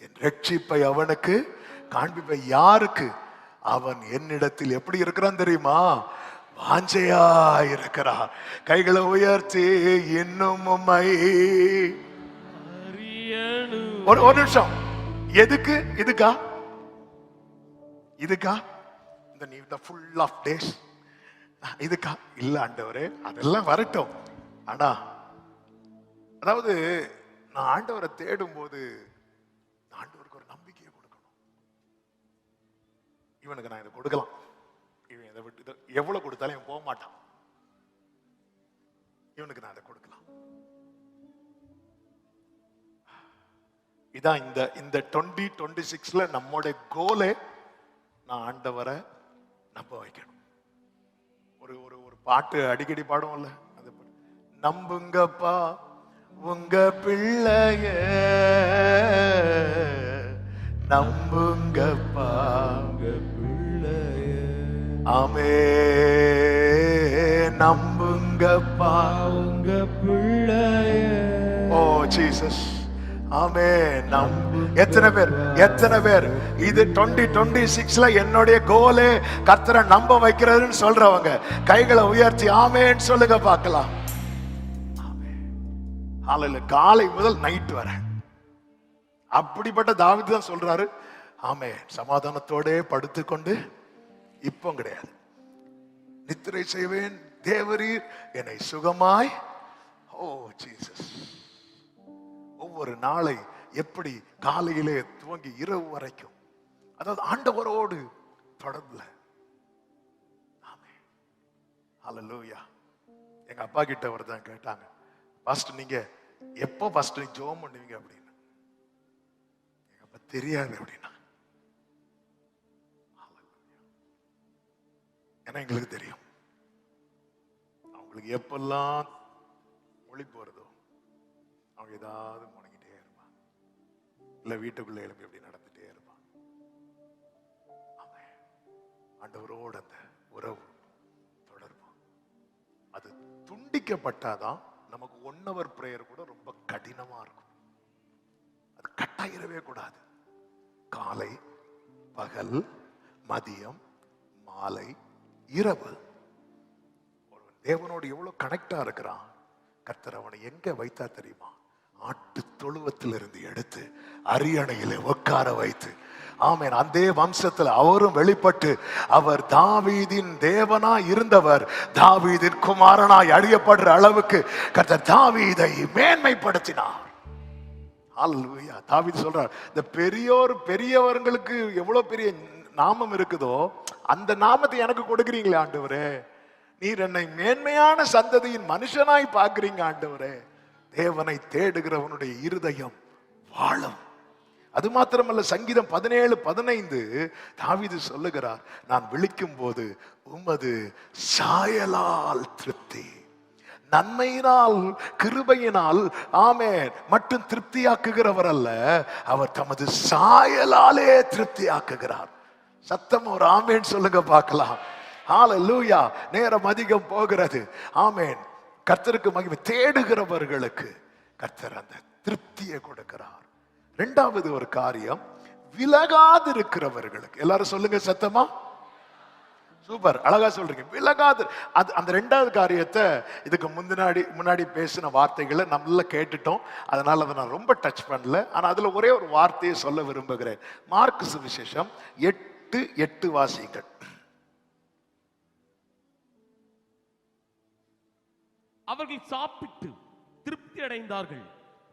என் ரட்சிப்பை அவனுக்கு காண்பிப்பை. யாருக்கு? அவன் என்னிடத்தில் எப்படி இருக்கிறான் தெரியுமா? வாஞ்சையா இருக்கிறார். கைகளை உயர்த்தி இன்னும் உம்மை. ஒரு நிமிஷம். எதுக்கு? இதுக்கா இந்த full of days இதுக்கா? இல்ல ஆண்டவரே, அதெல்லாம் வரட்டும். ஆனா அதாவது நான் ஆண்டவரை தேடும் போது ஆண்டவருக்கு ஒரு நம்பிக்கையை கொடுக்கணும். இவனுக்கு நான் இதை கொடுக்கலாம், இவன் இதை விட்டு எவ்வளவு கொடுத்தாலும் இவன் போக மாட்டான். இவனுக்கு நான் இதை கொடுக்கலாம். இதான் இந்த 2026 நம்முடைய கோலே, நான் ஆண்டவரை நம்ப வைக்கணும். ஒரு ஒரு பாட்டு அடிக்கடி பாடுவோம்ல, அது நம்புங்கப்பா உங்க பிள்ளைய, நம்புங்கப்பா உங்க பிள்ளைய. ஆமே, நம்புங்கப்பா உங்க பிள்ளைய. ஓ ஜீசஸ். ஆமே. எத்தனை பேர் இது 2026 என்னுடைய கோலே கர்த்தரை நம்ப வைக்கிறதுன்னு சொல்றவங்க கைகளை உயர்த்தி ஆமேன்னு சொல்லுங்க பார்க்கலாம். காலை முதல் நைட் வர அப்படிப்பட்ட தாவீது தான் சொல்றாரு. ஆமே, சமாதானத்தோட படுத்துக்கொண்டு இப்போ கிடையாது, நித்திரை செய்வேன், தேவரீர் என்னை சுகமாய். ஓ ஜீசஸ். ஒவ்வொரு நாளை எப்படி காலையிலே துவங்கி இரவு வரைக்கும், அதாவது ஆண்டவரோடு தொடர்புல. ஹல்லேலூயா. எங்க அப்பா கிட்ட ஒருத்தன் கேட்டாங்க, பாஸ்டர் நீங்க எப்போ பாஸ்டர் ஜெபம் பண்ணுவீங்க அப்படின்னு. எங்க அப்பா தெரியாது அப்படின்னா. ஏன்னா எங்களுக்கு தெரியும் அவங்களுக்கு எப்பெல்லாம் மொழி போறதோ அவங்க ஏதாவது முடங்கிட்டே இருப்பான், இல்ல வீட்டுக்குள்ள எழுப்பி எப்படி நடந்துட்டே இருப்பான். ஆண்டவரோடு அந்த உறவு தொடர்பு அது துண்டிக்கப்பட்டாதான் நமக்கு 1 hour பிரேயர் கூட ரொம்ப கடினமா இருக்கும். அது கட்டாயிரவே கூடாது. காலை, பகல், மதியம், மாலை, இரவு ஒருவன் தேவனோடு எவ்வளவு கனெக்டா இருக்கிறான். கர்த்தர் அவனை எங்க வைத்தா தெரியுமா? ஆட்டு தொழுவத்திலிருந்து எடுத்து அரியணையில உட்கார வைத்து, ஆமென், அந்த வம்சத்தில் அவரும் வெளிப்பட்டு அவர் தாவீதின் தேவனா இருந்தவர் தாவீதின் குமாரனாய் அறியப்படுற அளவுக்கு கர்த்தர் தாவீதை மேன்மைப்படுத்தினார். ஹல்லேலூயா. தாவீது சொல்றார், இந்த பெரியவர்களுக்கு எவ்வளவு பெரிய நாமம் இருக்குதோ அந்த நாமத்தை எனக்கு கொடுக்குறீங்களே ஆண்டவரே, நீர் என்னை மேன்மையான சந்ததியின் மனுஷனாய் பார்க்கிறீங்க ஆண்டவரே. தேவனை தேடுகிறவனுடைய இருதயம் வாழும். அது மாத்திரமல்ல, சங்கீதம் 17:15 தாவீது சொல்லுகிறார், நான் விழிக்கும் போது உமது சாயலால் திருப்தி. நன்மையினால் கிருபையினால் ஆமென் மட்டும் திருப்தியாக்குகிறவர் அல்ல, அவர் தமது சாயலாலே திருப்தியாக்குகிறார். சத்தம் ஒரு ஆமேன் சொல்லுங்க பார்க்கலாம். ஹல்லேலூயா. நேரம் அதிகம் போகிறது. ஆமென். கர்த்தருக்கு மகிமை. தேடுகிறவர்களுக்கு கர்த்தர் அந்த திருப்தியை கொடுக்கிறார். 2வது ஒரு காரியம், விலகாது இருக்கிறவர்களுக்கு. எல்லாரும் சொல்லுங்க சத்தமா. சூப்பர், அழகா சொல்றீங்க. விலகாது. அது அந்த 2வது காரியத்தை இதுக்கு முன்னாடி பேசின வார்த்தைகளை நம்மள கேட்டுட்டோம். அதனால அதை நான் ரொம்ப டச் பண்ணல. ஆனா அதுல ஒரே ஒரு வார்த்தையை சொல்ல விரும்புகிறேன். மார்க்கு சுவிசேஷம் 8:8 வாசிங்கள். அவர்கள் சாப்பிட்டு திருப்தி அடைந்தார்கள்.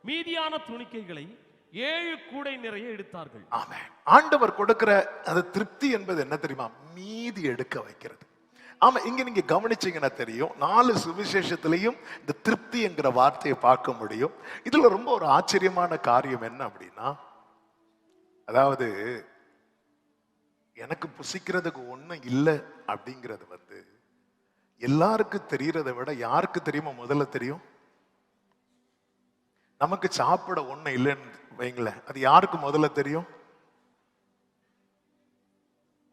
மீதியான துணிக்கைகளை 7 கூடை நிறைய எடுத்தார்கள். ஆமென். ஆண்டவர் கொடுக்கிற அந்த திருப்தி என்பது என்ன தெரியுமா? மீதி எடுக்க வைக்கிறது. ஆமா, இங்க நீங்க கவனிச்சீங்கன்னா தெரியும், 4 சுவிசேஷத்திலையும் இந்த திருப்தி என்கிற வார்த்தையை பார்க்க முடியும். இதுல ரொம்ப ஒரு ஆச்சரியமான காரியம் என்ன அப்படின்னா, அதாவது எனக்கு புசிக்கிறதுக்கு ஒண்ணும் இல்லை அப்படிங்கிறது எல்லாருக்கும் தெரியறதை விட யாருக்கு தெரியுமா முதல்ல தெரியும்? நமக்கு சாப்பிட ஒண்ணு இல்லைன்னு வைங்களேன், அது யாருக்கு முதல்ல தெரியும்?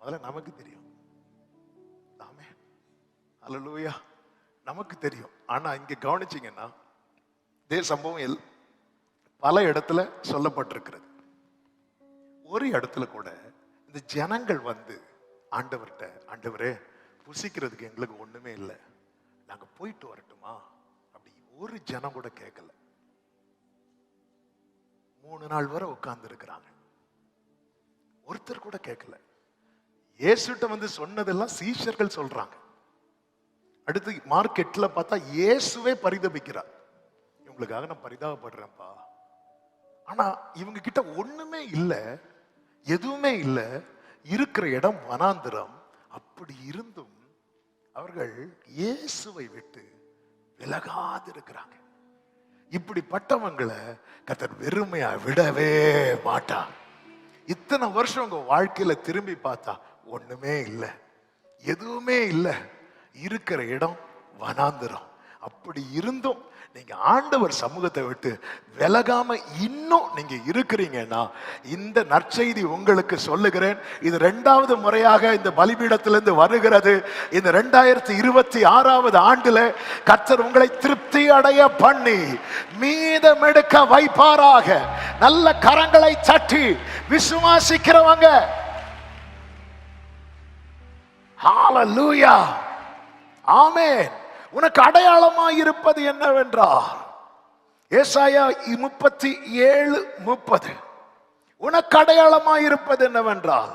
முதல்ல நமக்கு தெரியும். ஆமென். அல்லேலூயா. நமக்கு தெரியும். ஆனா இங்க கவனிச்சீங்கன்னா இதே சம்பவம் பல இடத்துல சொல்லப்பட்டிருக்கிறது. ஒரு இடத்துல கூட இந்த ஜனங்கள் ஆண்டவர்கிட்ட, ஆண்டவரே புசிக்கிறதுக்கு எங்களுக்கு ஒண்ணுமே இல்லை, நாங்க போயிட்டு வரட்டுமா அப்படி ஒரு ஜனம் கூட கேட்கல. 3 நாள் வரை உட்கார்ந்து இருக்கிறாங்க, ஒருத்தர் கூட கேட்கல. இயேசுட்ட சொன்னதெல்லாம் சீஷர்கள் சொல்றாங்க. அடுத்து மார்க் 8ல பார்த்தா இயேசுவே பரிதபிக்கிறார், இவங்களுக்காக நான் பரிதாபப்படுறேன்ப்பா. ஆனா இவங்க கிட்ட ஒண்ணுமே இல்லை, எதுவுமே இல்லை, இருக்கிற இடம் வனாந்திரம். அப்படி இருந்தும் அவர்கள் இயேசுவை விட்டு விலகாது இருக்கிறாங்க. இப்படிப்பட்டவங்களை கர்த்தர் வெறுமையா விடவே மாட்டார். இத்தனை வருஷம் உங்க வாழ்க்கையில திரும்பி பார்த்தா ஒண்ணுமே இல்லை, எதுவுமே இல்லை, இருக்கிற இடம் வனாந்திரம். அப்படி இருந்தும் நீங்க ஆண்டவர் சமூகத்தை விட்டு விலகாம இன்னும் நீங்க இருக்கிறீங்கன்னா இந்த நற்செய்தி உங்களுக்கு சொல்லுகிறேன். இது 2வது முறையாக இந்த பலிபீடத்திலிருந்து வருகிறது. இந்த 2026வது ஆண்டுல கர்த்தர் உங்களை திருப்தி அடைய பண்ணி மீதமெடுக்க வைப்பாராக. நல்ல கரங்களை தட்டி விசுவாசிக்கிறவங்க ஹல்லேலூயா, ஆமென். உனக்கு அடையாளமாய் இருப்பது என்னவென்றால் ஏசாயா 37:30 உனக்கு அடையாளமாய் இருப்பது என்னவென்றால்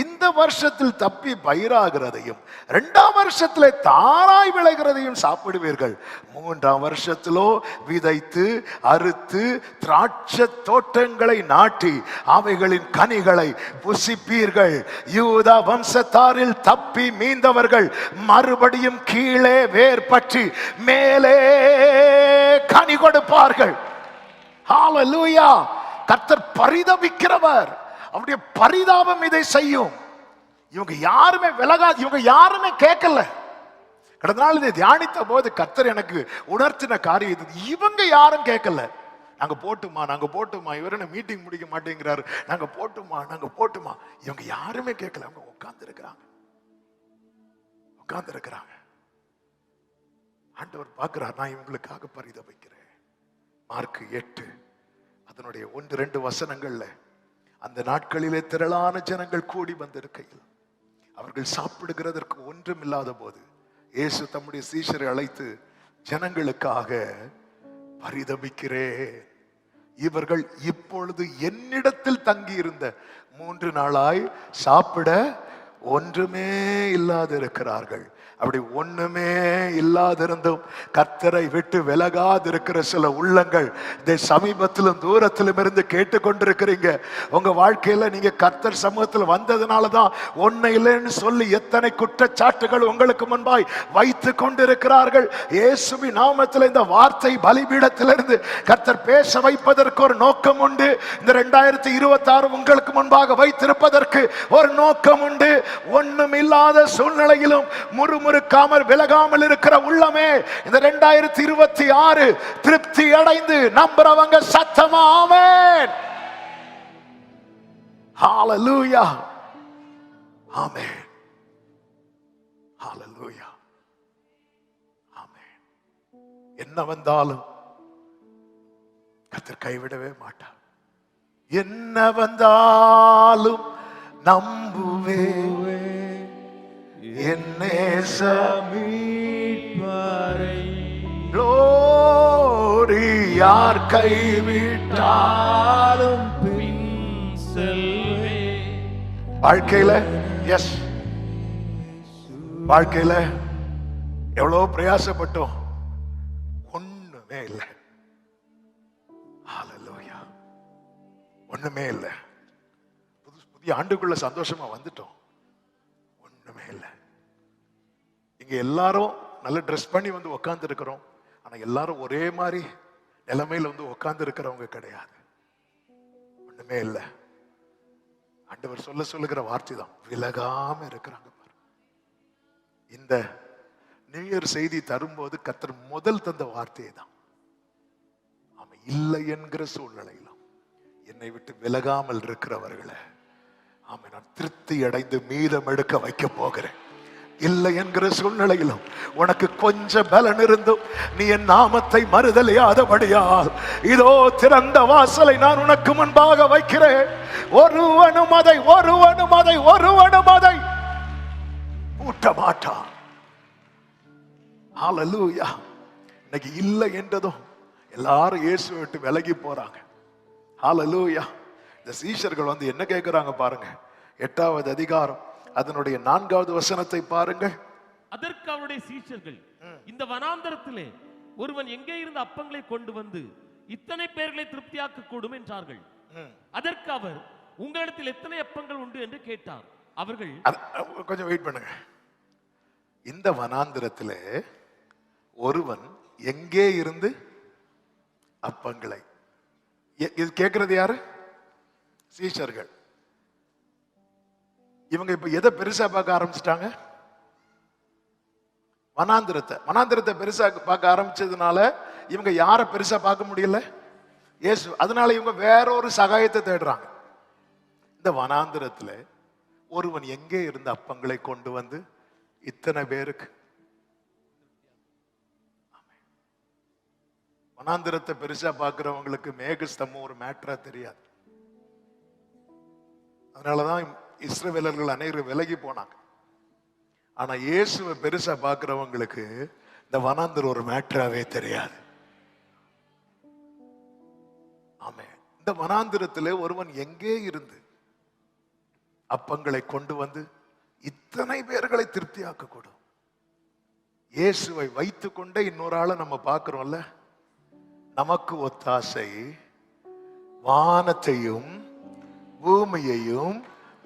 இந்த வருஷத்தில் தப்பி பயிராகிறதையும் 2ஆம் வருஷத்திலே தாராய் விளைகிறதையும் சாப்பிடுவீர்கள். 3ஆம் வருஷத்திலோ விதைத்து அறுத்து திராட்சை தோட்டங்களை நாட்டி அவைகளின் கனிகளை புசிப்பீர்கள். யூதா வம்சத்தாரில் தப்பி மீந்தவர்கள் மறுபடியும் கீழே வேர் பற்றி மேலே கனி கொடுப்பார்கள். ஹல்லேலூயா. கர்த்தர் பரிதபிக்கிறவர், அவருடைய பரிதாபம் இதை செய்யும். இவங்க யாருமே விலகாது, இவங்க யாருமே கேட்கல. கடந்த நாள் இதை தியானித்த போது கர்த்தர் எனக்கு உணர்த்தின காரியம், இவங்க யாரும் கேட்கல. நாங்க போட்டுமா, நாங்க போட்டுமா, இவரு மீட்டிங் முடிக்க மாட்டேங்கிறாரு, நாங்க போட்டுமா, நாங்க போட்டுமா. இவங்க யாருமே கேட்கல, அவங்க உட்கார்ந்து இருக்கிறாங்க. ஆண்டவர் பார்க்கிறார், நான் இவங்களுக்காக பரிதபிக்கிறேன். மார்க் 8 அதனுடைய 1-2 வசனங்கள்ல அந்த நாட்களிலே திரளான ஜனங்கள் கூடி வந்திருக்கையில் அவர்கள் சாப்பிடுகிறதற்கு ஒன்றும் இல்லாத போது இயேசு தம்முடைய சீஷரை அழைத்து, ஜனங்களுக்காக பரிதபிக்கிறேன், இவர்கள் இப்பொழுது என்னிடத்தில் தங்கி இருந்த 3 நாளாய் சாப்பிட ஒன்றுமே இல்லாதிருக்கிறார்கள். அப்படி ஒண்ணுமே இல்லாதிருந்தும் கர்த்தரை விட்டு விலகாதிருக்கிற சில உள்ளங்கள் இதை சமீபத்திலும் தூரத்திலும் இருந்து கேட்டுக்கொண்டிருக்கிறீங்க. உங்க வாழ்க்கையில நீங்க கர்த்தர் சமூகத்தில் வந்ததுனாலதான் ஒண்ணு இல்லைன்னு சொல்லி எத்தனை குற்றச்சாட்டுகள் உங்களுக்கு முன்பாய் வைத்து கொண்டிருக்கிறார்கள். இயேசுவின் நாமத்தில் இந்த வார்த்தை பலிபீடத்திலிருந்து கர்த்தர் பேச வைப்பதற்கு ஒரு நோக்கம் உண்டு. இந்த 2026 உங்களுக்கு முன்பாக வைத்திருப்பதற்கு ஒரு நோக்கம் உண்டு. ஒண்ணும் இல்லாத சூழ்நிலையிலும் முறுமுறுக்காமல் விலகாமல் இருக்கிற உள்ளமே இந்த 2026 திருப்தி அடைந்து நம்புறவங்க சத்தமா ஆமென். ஹல்லேலூயா, ஆமென், ஹல்லேலூயா, ஆமென். என்ன வந்தாலும் கர்த்தர் கைவிடவே மாட்டார். என்ன வந்தாலும் நம்புவே யார் கைவிட்டாலும் வாழ்க்கையில எஸ், வாழ்க்கையில எவ்வளவு பிரயாசப்பட்டோம், ஒண்ணுமே இல்லை. ஒண்ணுமே இல்லை. புதிய ஆண்டுக்குள்ள சந்தோஷமா வந்துட்டோம், ஒண்ணுமே இல்லை. இங்க எல்லாரும் நல்ல ட்ரெஸ் பண்ணி வந்து உக்காந்து இருக்கிறோம். ஆனா எல்லாரும் ஒரே மாதிரி நிலைமையில வந்து உக்காந்து இருக்கிறவங்க கிடையாது. ஒண்ணுமே இல்லை. ஆண்டவர் சொல்லுகிற வார்த்தை தான், விலகாம இருக்கிறாங்க பாரு. இந்த நியூ இயர் செய்தி தரும்போது கர்த்தர் முதல் தந்த வார்த்தையை தான், அவன் இல்லை என்கிற சூழ்நிலையிலும் என்னை விட்டு விலகாமல் இருக்கிறவர்களை ஆமா நான் திருப்தி அடைந்து மீதம் எடுக்க வைக்க போகிறேன். இல்லை என்கிற சூழ்நிலையிலும் உனக்கு கொஞ்சம் பலன் இருந்தும் நீ என் நாமத்தை மறுதலியாதபடியால் இதோ திறந்த வாசலை நான் உனக்கு முன்பாக வைக்கிறேன். ஒருவனும் அதை பூட்ட மாட்டான். ஹல்லேலூயா. இன்னைக்கு இல்லை என்றதும் எல்லாரும் இயேசுவை விட்டு விலகி போறாங்க. ஹல்லேலூயா. இந்த சீஷர்கள் வந்து என்ன கேட்கிறாங்க பாருங்க. 8வது அதிகாரம் அதனுடைய 4வது வசனத்தை பாருங்க. அதற்கு அவருடைய சீஷர்கள், இந்த வனாந்தரத்திலே ஒருவன் எங்கே இருந்து அப்பங்களை கொண்டு வந்து இத்தனை பேர்களை திருப்தியாக்க கூடும் என்றார்கள். அதற்கு அவர், உங்களிடத்தில் எத்தனை அப்பங்கள் உண்டு என்று கேட்டார். அவர்கள், கொஞ்சம் வெயிட் பண்ணுங்க. இந்த வனாந்தரத்திலே ஒருவன் எங்கே இருந்து அப்பங்களை, இது கேட்கிறது யாரு? சீஷர்கள். இவங்க இப்ப எதை பெருசா பார்க்க ஆரம்பிச்சிட்டாங்க? வனாந்திரத்தை பெருசா பார்க்க ஆரம்பிச்சதுனால இவங்க யார பெருசா பார்க்க முடியல? இயேசு. அதனால இவங்க வேற ஒரு சகாயத்தை தேடுறாங்க. இந்த வனாந்திரத்துல ஒருவன் எங்கே இருந்து அப்பங்களை கொண்டு வந்து இத்தனை பேருக்கு. வனாந்திரத்தை பெருசா பார்க்கிறவங்களுக்கு மேகஸ்தம்பம் ஒரு மேட்டரா தெரியாது. அதனாலதான் இஸ்ரவேலர்கள் அனைவரும் விலகி போனாங்க. ஆனா இயேசுவை பெருசா பார்க்கிறவங்களுக்கு இந்த வனாந்திரம் ஒரு மேட்டராவே தெரியாது. ஆமே. இந்த வனாந்திரத்திலே ஒருவன் எங்கே இருந்து அப்பங்களை கொண்டு வந்து இத்தனை பேர்களை திருப்தியாக்க கூடும். இயேசுவை வைத்து கொண்டே இன்னொரு ஆளை நம்ம பார்க்கிறோம்ல. நமக்கு ஒத்தாசை வானத்தையும் பூமியையும்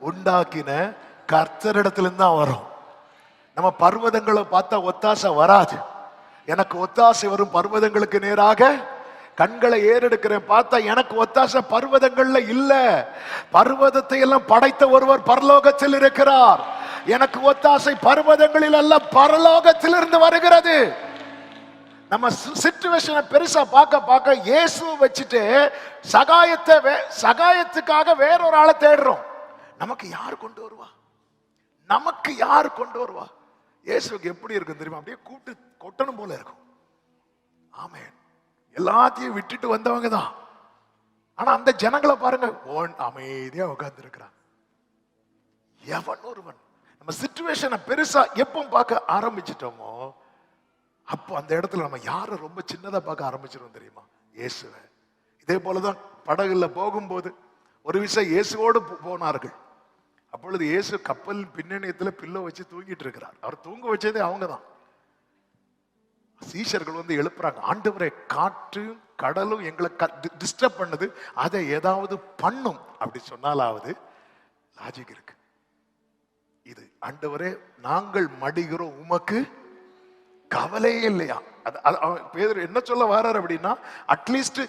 உண்டாக்கின கர்த்தரிடத்திலிருந்து தான் வரும். நம்ம பர்வதங்களை பார்த்தா ஒத்தாசை வராது. எனக்கு ஒத்தாசை வரும் பர்வதங்களுக்கு நேராக கண்களை ஏறெடுக்கிறேன். பார்த்தா எனக்கு ஒத்தாசை பர்வதங்கள்ல இல்ல. பர்வதத்தை எல்லாம் படைத்த ஒருவர் பரலோகத்தில் இருக்கிறார். எனக்கு ஒத்தாசை பர்வதங்களில் அல்ல, பரலோகத்திலிருந்து வருகிறது. நம்ம சிச்சுவேஷனை பெருசா பார்க்க இயேசுவை வச்சுட்டு சகாயத்துக்காக வேறொரு ஆளை தேடுறோம். நமக்கு யார் கொண்டு வருவா? இயேசுக்கு எப்படி இருக்கும் தெரியுமா? அப்படியே கூட்டு கொட்டணும் போல இருக்கும். ஆமென். எல்லாத்தையும் விட்டுட்டு வந்தவங்க தான். ஆனா அந்த ஜனங்களை பாருங்க, அமைதியா உட்கார்ந்து இருக்கிறான். எவன் ஒருவன் நம்ம சிச்சுவேஷனை பெருசா எப்போ பார்க்க ஆரம்பிச்சிட்டோமோ அப்போ அந்த இடத்துல நம்ம யாரை ரொம்ப சின்னதா பார்க்க ஆரம்பிச்சிடும் தெரியுமா? இயேசுவை. இதே போலதான் படகுல போகும்போது ஒரு விஷயம் இயேசுவோடு போனார்கள். அப்பொழுது இயேசு கப்பல் பின்னணியத்துல பில்லோ வச்சு தூங்கிட்டு இருக்கிறார். அவர் தூங்க வச்சதே அவங்கதான். சீஷர்கள் வந்து எழுப்புறாங்க, ஆண்டவரே காற்றும் கடலும் எங்களை டிஸ்டர்ப் பண்ணுது, அதை ஏதாவது பண்ணும் அப்படி சொன்னாலாவது லாஜிக் இருக்கு. இது ஆண்டவரே நாங்கள் மடிகிறோம், உமக்கு கவலையே இல்லையா? பேதுரு என்ன சொல்ல வர்றாரு அப்படின்னா, அட்லீஸ்ட்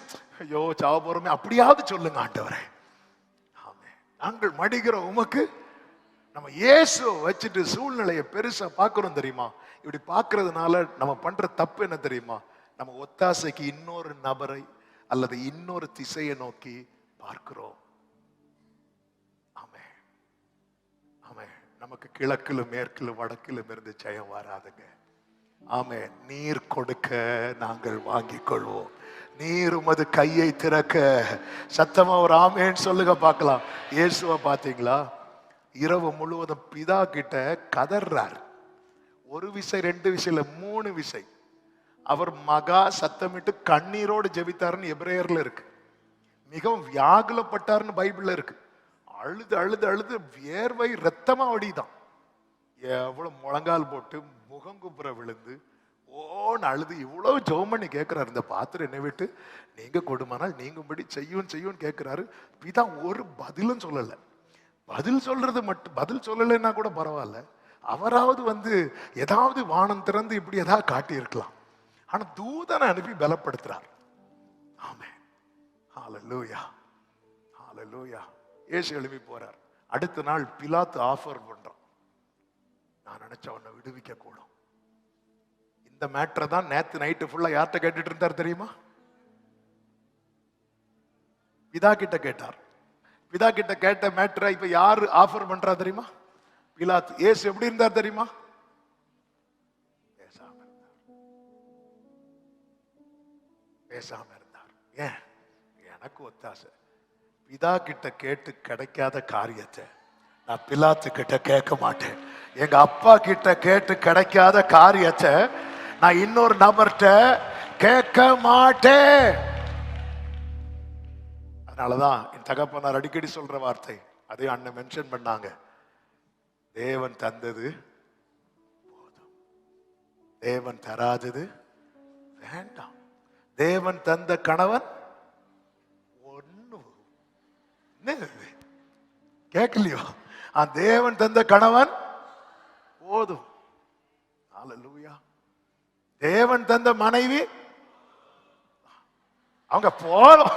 ஐயோ சாவ போறோமே அப்படியாவது சொல்லுங்க ஆண்டவரே. நாங்கள் மடிகிறோம் உமக்கு. நம்ம இயேசுவை வச்சுட்டு சூழ்நிலையை பெருசா பார்க்கிறோம் தெரியுமா? இப்படி பார்க்கறதுனால நம்ம பண்ற தப்பு என்ன தெரியுமா? நம்ம ஒத்தாசைக்கு இன்னொரு நபரை அல்லது இன்னொரு திசையை நோக்கி பார்க்கிறோம். ஆமே ஆமே. நமக்கு கிழக்கிலும் மேற்கிலும் வடக்கிலும் இருந்து ஜெயம் வராதுங்க. ஆமே. நீர் கொடுக்க நாங்கள் வாங்கிக் கொள்வோம். நீர் உமது கையை திறக்க. சத்தமா ஒரு ஆமேன்னு சொல்லுங்க பார்க்கலாம். இயேசுவை பார்த்தீங்களா? இரவு முழுவதும் பிதா கிட்ட கதறார். ஒரு விசை, 2 விசையில 3 விசை அவர் மகா சத்தமிட்டு கண்ணீரோடு ஜெபித்தாருன்னு எபிரேயர்ல இருக்கு. மிகவும் வியாகுலப்பட்டாருன்னு பைபிள்ல இருக்கு. அழுது அழுது அழுது வியர்வை ரத்தமா வடிதான். எவ்வளவு முழங்கால் போட்டு முகங்குப்புற விழுந்து ஓன்னு அழுது இவ்வளவு ஜெபம் பண்ணி கேட்கிறாரு, இந்த பாத்திரம் என்னை விட்டு நீங்க கொடுமானால் நீங்கும்படி செய்யும் கேட்கிறாரு. பிதா ஒரு பதிலும் சொல்லல. பதில் சொல்றது மட்டும், பதில் சொல்லலைன்னா கூட பரவாயில்ல, அவராவது வந்து ஏதாவது வானம் திறந்து இப்படி ஏதாவது காட்டி இருக்கலாம். ஆனா தூதனை அனுப்பி பலப்படுத்துறார். ஆமென், ஹல்லேலூயா, ஹல்லேலூயா. இயேசு எழுப்பி போறார். அடுத்த நாள் பிலாத்து ஆஃபர் பண்றான், நான் நினைச்ச உன்னை விடுவிக்க கூடும். இந்த மேட்டரை தான் நேத்து நைட்டு ஃபுல்லா யார்கிட்ட கேட்டுட்டு இருந்தார் தெரியுமா? பிதா கிட்ட கேட்டார். பிதா கிட்ட கேட்ட மேட்டரை இப்ப யாரு ஆஃபர் பண்றா தெரியுமா? பிலாத்து. இயேசு எப்படி இருந்தார் தெரியுமா? பேசாம இருந்தார், பேசாம இருந்தார். ஏன்? எனக்கு ஒத்தாசை. பிதா கிட்ட கேட்டு கிடைக்காத காரியத்தை நான் பிலாத்து கிட்ட கேட்க மாட்டேன். எங்க அப்பா கிட்ட கேட்டு கிடைக்காத காரியத்தை நான் இன்னொரு நபர்கிட்ட கேட்க மாட்டேன். அதனாலதான் என் தகப்பனார் அடிக்கடி சொல்ற வார்த்தை, அதையும் அண்ணன் மென்ஷன் பண்ணாங்க, தேவன் தந்தது போதும், தேவன் தராதது வேண்டாம். தேவன் தந்த கணவன் ஒண்ணு கேட்கலையோ, தேவன் தந்த கணவன் போதும். ஹல்லேலூயா. தேவன் தந்த மனைவி அவங்க போதும்.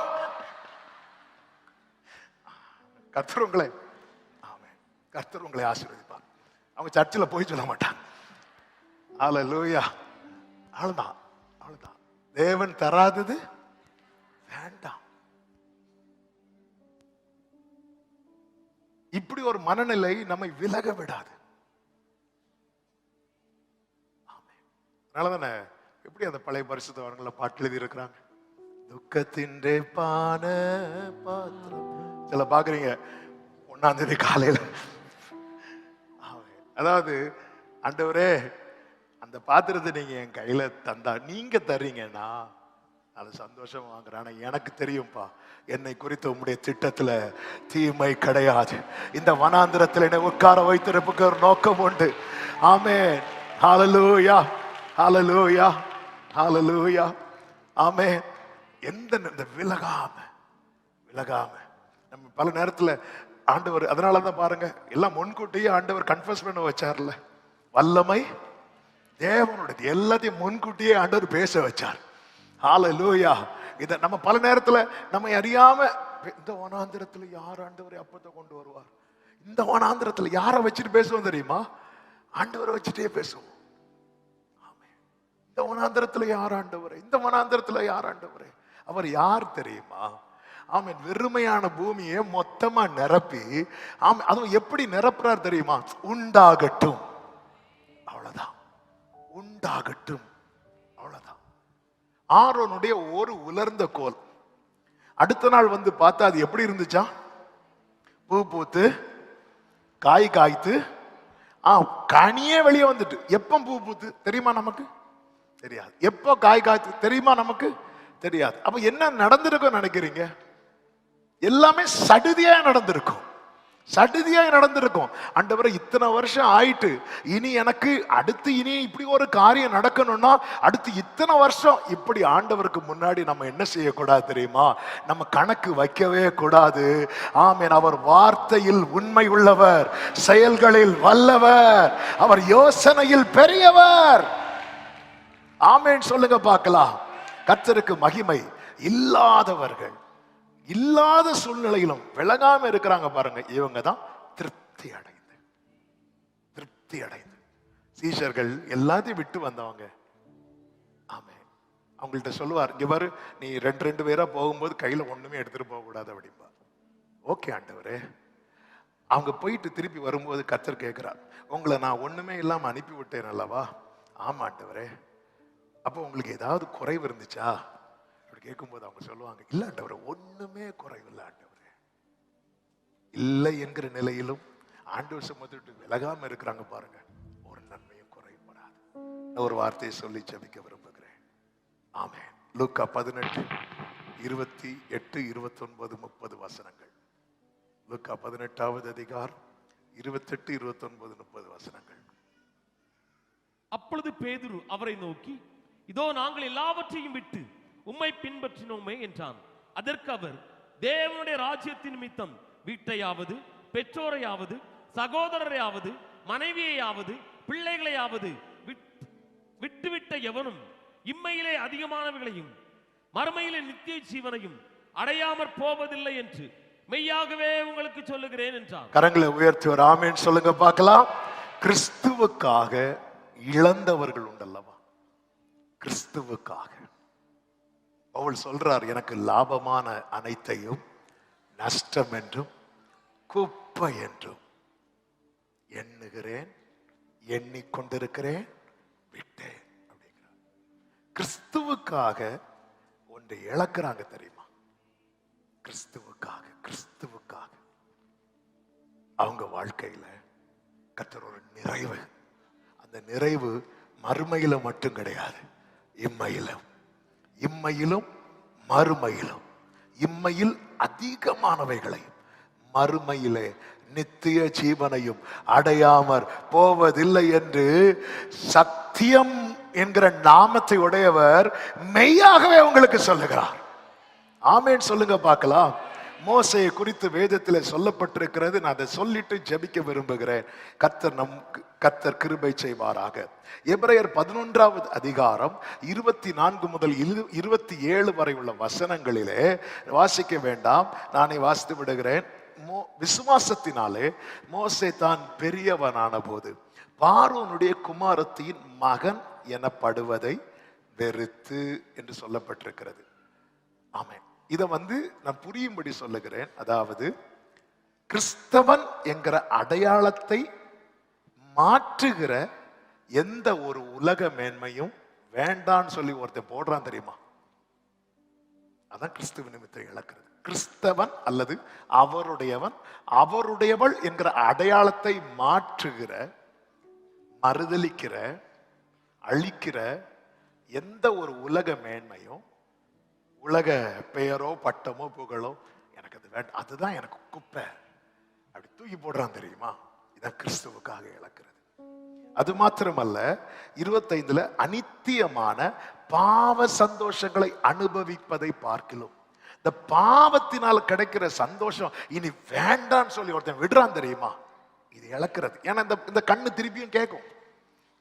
கர்த்தர் உங்களை, ஆமென், கர்த்தர் உங்களை ஆசீர்வதிப்பார். அவங்க சர்ச்சில் போய் சொல்ல மாட்டாங்க. ஹல்லேலூயா. அவ்வளவுதான், அவ்வளவுதான். தேவன் தராதது வேண்டாம். இப்படி ஒரு மனநிலை நம்மை விலக விடாது. அதனாலதானே எப்படி அந்த பழைய பரிசுத்தவான்கள பாட்டு எழுதி இருக்கிறாங்க, துக்கத்தின் பான பாத்திரம். சில பாக்குறீங்க 1ஆம் தேதி காலையில, அதாவது ஆண்டவரே அந்த பாத்திரத்தை நீங்க என் கையில தந்தா, நீங்க தர்றீங்கன்னா அது சந்தோஷம் வாங்குறேன். ஆனா எனக்கு தெரியும்பா, என்னை குறித்த உம்முடைய திட்டத்துல தீமை கிடையாது. இந்த வனாந்திரத்தில் என்னை உட்கார வைத்திருப்புக்கு ஒரு நோக்கம் உண்டு. ஆமென், ஹல்லேலூயா, ஹல்லேலூயா, ஹல்லேலூயா. ஆமென். இந்த விலகாம நம்ம பல நேரத்துல ஆண்டவர், அதனாலதான் பாருங்க எல்லாம் முன்கூட்டியே ஆண்டவர் கன்ஃபஸ் பண்ண வச்சார்ல. வல்லமை தேவனுடைய, எல்லாத்தையும் முன்கூட்டியே ஆண்டவர் பேச வச்சார். ஹல்லேலூயா. இத நம்ம பல நேரத்துல நம்ம அறியாம, இந்த வனாந்திரத்துல யார் ஆண்டவரை அப்பத்தை கொண்டு வருவார், இந்த வனாந்திரத்துல யாரை வச்சுட்டு பேசுவோம் தெரியுமா? ஆண்டவரை வச்சுட்டே பேசுவோம். இந்த வனாந்திரத்துல யார் ஆண்டவரே, இந்த வனாந்திரத்துல யார் ஆண்டவரே? அவர் யார் தெரியுமா? ஆமென். வெறுமையான பூமியை மொத்தமா நிரப்பி, ஆமென், அதுவும் எப்படி நிரப்புறார் தெரியுமா? உண்டாகட்டும், அவ்வளவுதான், உண்டாகட்டும், அவ்வளவுதான். ஆரோனுடைய ஒரு உலர்ந்த கோல் அடுத்த நாள் வந்து பார்த்தா அது எப்படி இருந்துச்சா? பூ பூத்து காய் காய்த்து கனியே வெளியே வந்துட்டு. எப்ப பூ பூத்து தெரியுமா நமக்கு? தெரியாது. எப்போ காய் காய்த்து தெரியுமா நமக்கு? தெரியாது. அப்ப என்ன நடந்திருக்கும் நினைக்கிறீங்க? எல்லாமே சடுதியா நடந்திருக்கும், சடுதியா நடந்திருக்கும். ஆண்டவரே இத்தனை வருஷம் ஆயிட்டு, இனி எனக்கு அடுத்து இனி இப்படி ஒரு காரியம் நடக்கணும்னா அடுத்து இத்தனை வருஷம் இப்படி. ஆண்டவருக்கு முன்னாடி நம்ம என்ன செய்யக்கூடாது தெரியுமா? நம்ம கணக்கு வைக்கவே கூடாது. ஆமென். அவர் வார்த்தையில் உண்மை உள்ளவர், செயல்களில் வல்லவர், அவர் யோசனையில் பெரியவர். ஆமென் சொல்லுங்க பார்க்கலாம். கர்த்தருக்கு மகிமை. இல்லாதவர்கள் இல்லாத சூழ்நிலையிலும் விலகாம இருக்கிறாங்க பாருங்க, இவங்க தான் திருப்தி அடைந்து, திருப்தி அடைந்து. சீஷர்கள் எல்லாத்தையும் விட்டு வந்தவங்க. ஆமென். அவங்கள்ட்ட சொல்லுவார், இங்க பாரு, நீ ரெண்டு பேரா போகும்போது கையில ஒண்ணுமே எடுத்துட்டு போக கூடாது அப்படின்பா. ஓகே ஆண்டவரே. அவங்க போயிட்டு திருப்பி வரும்போது கர்த்தர் கேட்கிறார், உங்களை நான் ஒண்ணுமே இல்லாம அனுப்பி விட்டேன் அல்லவா? ஆமா ஆண்டவரே. அப்போ உங்களுக்கு ஏதாவது குறைவு இருந்துச்சா அப்படி கேட்கும்போது அவங்க சொல்லுவாங்க, இல்ல ஆண்டவரே, ஒண்ணுமே குறைவில்லை ஆண்டவரே. இல்லை என்கிற நிலையிலும் ஆண்டவர் சுமத்திட்டு விலகாம இருக்கிறாங்க பாருங்க, ஒரு நன்மையும் குறைபடாது. ஒரு வார்த்தையை சொல்லி ஜெபிக்க விரும்புகிறேன். ஆமென். லூக்கா 18, 28, 29, 30 வசனங்கள். லூக்கா 18வது அதிகாரம் 28, 29, 30 வசனங்கள். அப்பொழுது பேதுரு அவரை நோக்கி, இதோ நாங்கள் எல்லாவற்றையும் விட்டு உம்மை பின்பற்றினோமே என்றான். அதற்கு அவர், தேவனுடைய ராஜ்யத்தின் நிமித்தம் வீட்டையாவது பெற்றோரையாவது சகோதரரையாவது மனைவியையாவது பிள்ளைகளையாவது விட்டுவிட்ட எவனும் இம்மையிலே அதிகமானவைகளையும் மறுமையிலே நித்திய ஜீவனையும் அடையாமற் போவதில்லை என்று மெய்யாகவே உங்களுக்கு சொல்லுகிறேன் என்றார். கரங்களை உயர்த்தி ஒரு ஆமென் சொல்லுங்க பார்க்கலாம். கிறிஸ்துவுக்காக இழந்தவர்கள் உண்டல்லவா? கிறிஸ்துவுக்காக பவுல் சொல்றார், எனக்கு லாபமான அனைத்தையும் நஷ்டம் என்றும் குப்பை என்றும் எண்ணுகிறேன், எண்ணிக்கொண்டிருக்கிறேன், விட்டேன் அப்படிங்கிறார். கிறிஸ்துவுக்காக ஒன்றை இழக்கிறாங்க தெரியுமா? கிறிஸ்துவுக்காக அவங்க வாழ்க்கையில கர்த்தர் ஒரு நிறைவு, அந்த நிறைவு மறுமையில மட்டும் கிடையாது, இம்மையிலும் மறுமையிலும். இம்மையில் அதிகமானவைகளையும் மறுமையிலே நித்திய ஜீவனையும் அடையாமற் போவதில்லை என்று சத்தியம் என்கிற நாமத்தை உடையவர் மெய்யாகவே உங்களுக்கு சொல்லுகிறார். ஆமென் சொல்லுங்க பார்க்கலாம். மோசையை குறித்து வேதத்தில் சொல்லப்பட்டிருக்கிறது. நான் அதை சொல்லிட்டு ஜெபிக்க விரும்புகிறேன். கர்த்தர் கிருபை செய்வாராக. எபிரேயர் 11வது அதிகாரம் 24 முதல் 27 வரை உள்ள வசனங்களிலே வாசிக்க வேண்டாம், நானே வாசித்து விடுகிறேன். விசுவாசத்தினாலே மோசே தான் பெரியவனான போது பார்வோனுடைய குமாரத்தின் மகன் எனப்படுவதை வெறுத்து என்று சொல்லப்பட்டிருக்கிறது. ஆமென். இதை நான் புரியும்படி சொல்லுகிறேன். அதாவது கிறிஸ்தவன் என்கிற அடையாளத்தை மாற்றுகிற எந்த ஒரு உலக மேன்மையும் வேண்டான்னு சொல்லி ஒருத்தன் போடுறான் தெரியுமா? அதான் கிறிஸ்துவ நிமித்தம் இழக்கிறது. கிறிஸ்தவன் அல்லது அவருடையவள் என்கிற அடையாளத்தை மாற்றுகிற, மறுதலிக்கிற, அழிக்கிற எந்த ஒரு உலக மேன்மையும், உலக பெயரோ பட்டமோ புகழோ எனக்கு அது வேண்டாம், அதுதான் எனக்கு குப்பை அப்படி தூக்கி போடுறான் தெரியுமா? இதான் கிறிஸ்துவுக்காக இழக்கிறது. அது மாத்திரமல்ல, 25 அநித்தியமான பாவ சந்தோஷங்களை அனுபவிப்பதை பார்க்கலாம். இந்த பாவத்தினால் கிடைக்கிற சந்தோஷம் இனி வேண்டான்னு சொல்லி ஒருத்தன் விடுறான் தெரியுமா? இது இழக்கிறது. ஏன்னா இந்த கண்ணு திருப்பியும் கேட்கும்,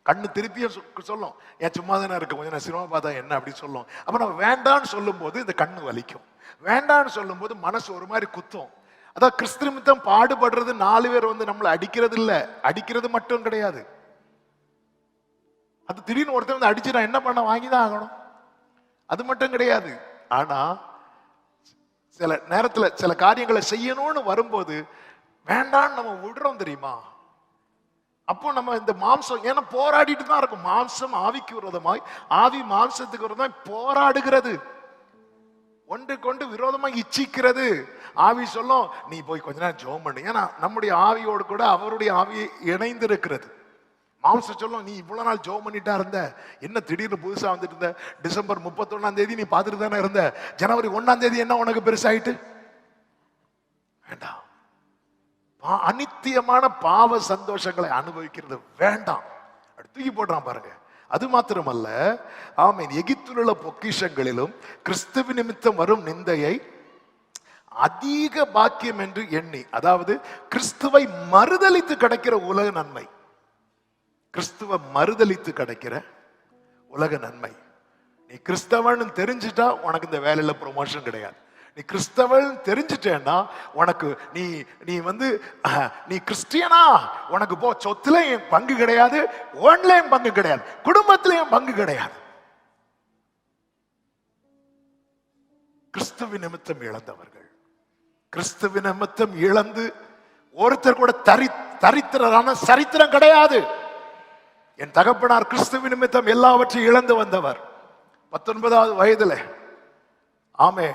கண்ணு திருப்பியும் சொல்லும், ஏன் சும்மா தானே இருக்கு, கொஞ்சம் நான் சினிமா பார்த்தா என்ன அப்படின்னு சொல்லும். அப்ப நம்ம வேண்டான்னு சொல்லும் போது இந்த கண்ணு வலிக்கும், வேண்டான்னு சொல்லும் போது மனசு ஒரு மாதிரி குத்தும். அதான் கிறிஸ்து நிமித்தம் பாடுபடுறது 4 பேர் நம்மளை அடிக்கிறது இல்ல, அடிக்கிறது மட்டும் கிடையாது. அது திடீர்னு ஒருத்தர் அடிச்சு நான் என்ன பண்ண வாங்கிதான் ஆகணும், அது மட்டும் கிடையாது. ஆனா சில நேரத்துல சில காரியங்களை செய்யணும்னு வரும்போது வேண்டான்னு நம்ம விடுறோம் தெரியுமா? அப்போ நம்ம இந்த மாம்சம், ஏன்னா போராடிட்டு தான் இருக்கும். மாம்சம் ஆவிக்கு விரோதமாய், ஆவி மாம்சத்துக்கு விரோதமாய் போராடுகிறது, ஒன்றுக்கொண்டு விரோதமாய் இச்சிக்கிறது. ஆவி சொல்லும், நீ போய் கொஞ்ச நேரம் ஜெபம் பண்ணு. ஏன்னா நம்முடைய ஆவியோடு கூட அவருடைய ஆவி இணைந்து இருக்கிறது. மாம்சம் சொல்லும், நீ இவ்வளவு நாள் ஜெபம் பண்ணிட்டா இருந்த, என்ன திடீர்னு புதுசா வந்துட்டு இருந்த, டிசம்பர் 31ஆம் தேதி நீ பார்த்துட்டு தானே இருந்த, ஜனவரி 1ஆம் தேதி என்ன உனக்கு பெருசாயிட்டு? வேண்டாம். அநித்தியமான பாவ சந்தோஷங்களை அனுபவிக்கிறது வேண்டாம், தூக்கி போடுறான் பாருங்க. அது மாத்திரமல்ல, ஆமீன், எகிப்தில் உள்ள பொக்கிஷங்களிலும் கிறிஸ்துவ நிமித்தம் வரும் நிந்தையை அதிக பாக்கியம் என்று எண்ணி, அதாவது கிறிஸ்துவை மறுதலித்து கிடைக்கிற உலக நன்மை, கிறிஸ்துவ மறுதலித்து கிடைக்கிற உலக நன்மை. நீ கிறிஸ்தவன் தெரிஞ்சுட்டா உனக்கு இந்த வேலையில ப்ரொமோஷன் கிடையாது. நீ கிறிஸ்தவன் தெரிஞ்சுட்டேன்னா உனக்கு நீ நீ கிறிஸ்டியனா, உனக்கு போ சொத்துலயும் பங்கு கிடையாது, ஓன்லயும் பங்கு கிடையாது, குடும்பத்திலையும் பங்கு கிடையாது. கிறிஸ்துவ நிமித்தம் இழந்தவர்கள், கிறிஸ்துவ நிமித்தம் இழந்து ஒருத்தர் கூட தரித்திரரான சரித்திரம் கிடையாது. என் தகப்பனார் கிறிஸ்துவ நிமித்தம் எல்லாவற்றையும் இழந்து வந்தவர். 19வது வயதுல, ஆமே,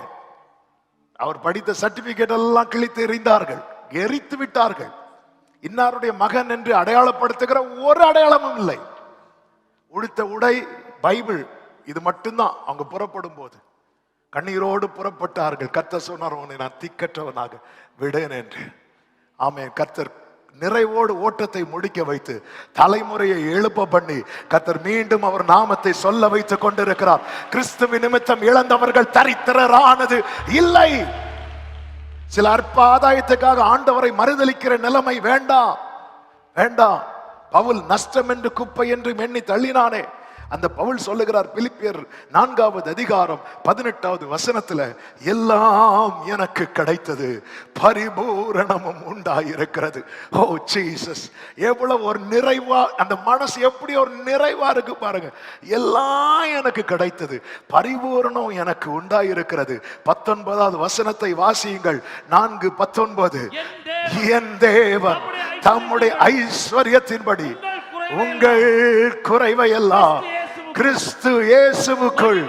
அவர் படித்த சர்டிபிகேட் எல்லாம் கிழித்து எறிந்தார்கள், எரித்து விட்டார்கள். இன்னாருடைய மகன் என்று அடையாளப்படுத்துகிற ஒரு அடையாளமும் இல்லை. உடுத்த உடை பைபிள், இது மட்டும்தான். அவங்க புறப்படும் போது கண்ணீரோடு புறப்பட்டார்கள். கர்த்தர் சொன்னார், உன்னை நான் திக்கற்றவனாக விடேன் என்று. ஆமே, கர்த்தர் நிறைவோடு ஓட்டத்தை முடிக்க வைத்து தலைமுறையை எழுப்ப பண்ணி கர்த்தர் மீண்டும் அவர் நாமத்தை சொல்ல வைத்துக் கொண்டிருக்கிறார். கிறிஸ்துவின் நிமித்தம் இழந்தவர்கள் தரித்திரரானது இல்லை. சில அற்ப ஆதாயத்துக்காக ஆண்டவரை மறுதலிக்கிற நிலைமை வேண்டாம், வேண்டாம். பவுல் நஷ்டம் என்று குப்பை என்று எண்ணி தள்ளினானே, அந்த பவுல் சொல்லுகிறார் பிலிப்பியர் 4வது அதிகாரம் 18வது வசனத்துல, எல்லாம் எனக்கு கிடைத்தது, பரிபூரணமும் உண்டாயிருக்கிறது. ஓ ஜீசஸ், எவ்வளவு ஒரு நிறைவா, அந்த மனசு எப்படி ஒரு நிறைவா இருக்கு பாருங்க. எல்லாம் எனக்கு கிடைத்தது, பரிபூரணம் எனக்கு உண்டாயிருக்கிறது. 19வது வசனத்தை வாசியுங்கள். 4:19, என் தேவன் தம்முடைய ஐஸ்வர்யத்தின்படி உங்கள் குறைவை எல்லாம் கிறிஸ்து இயேசுவுக்குள்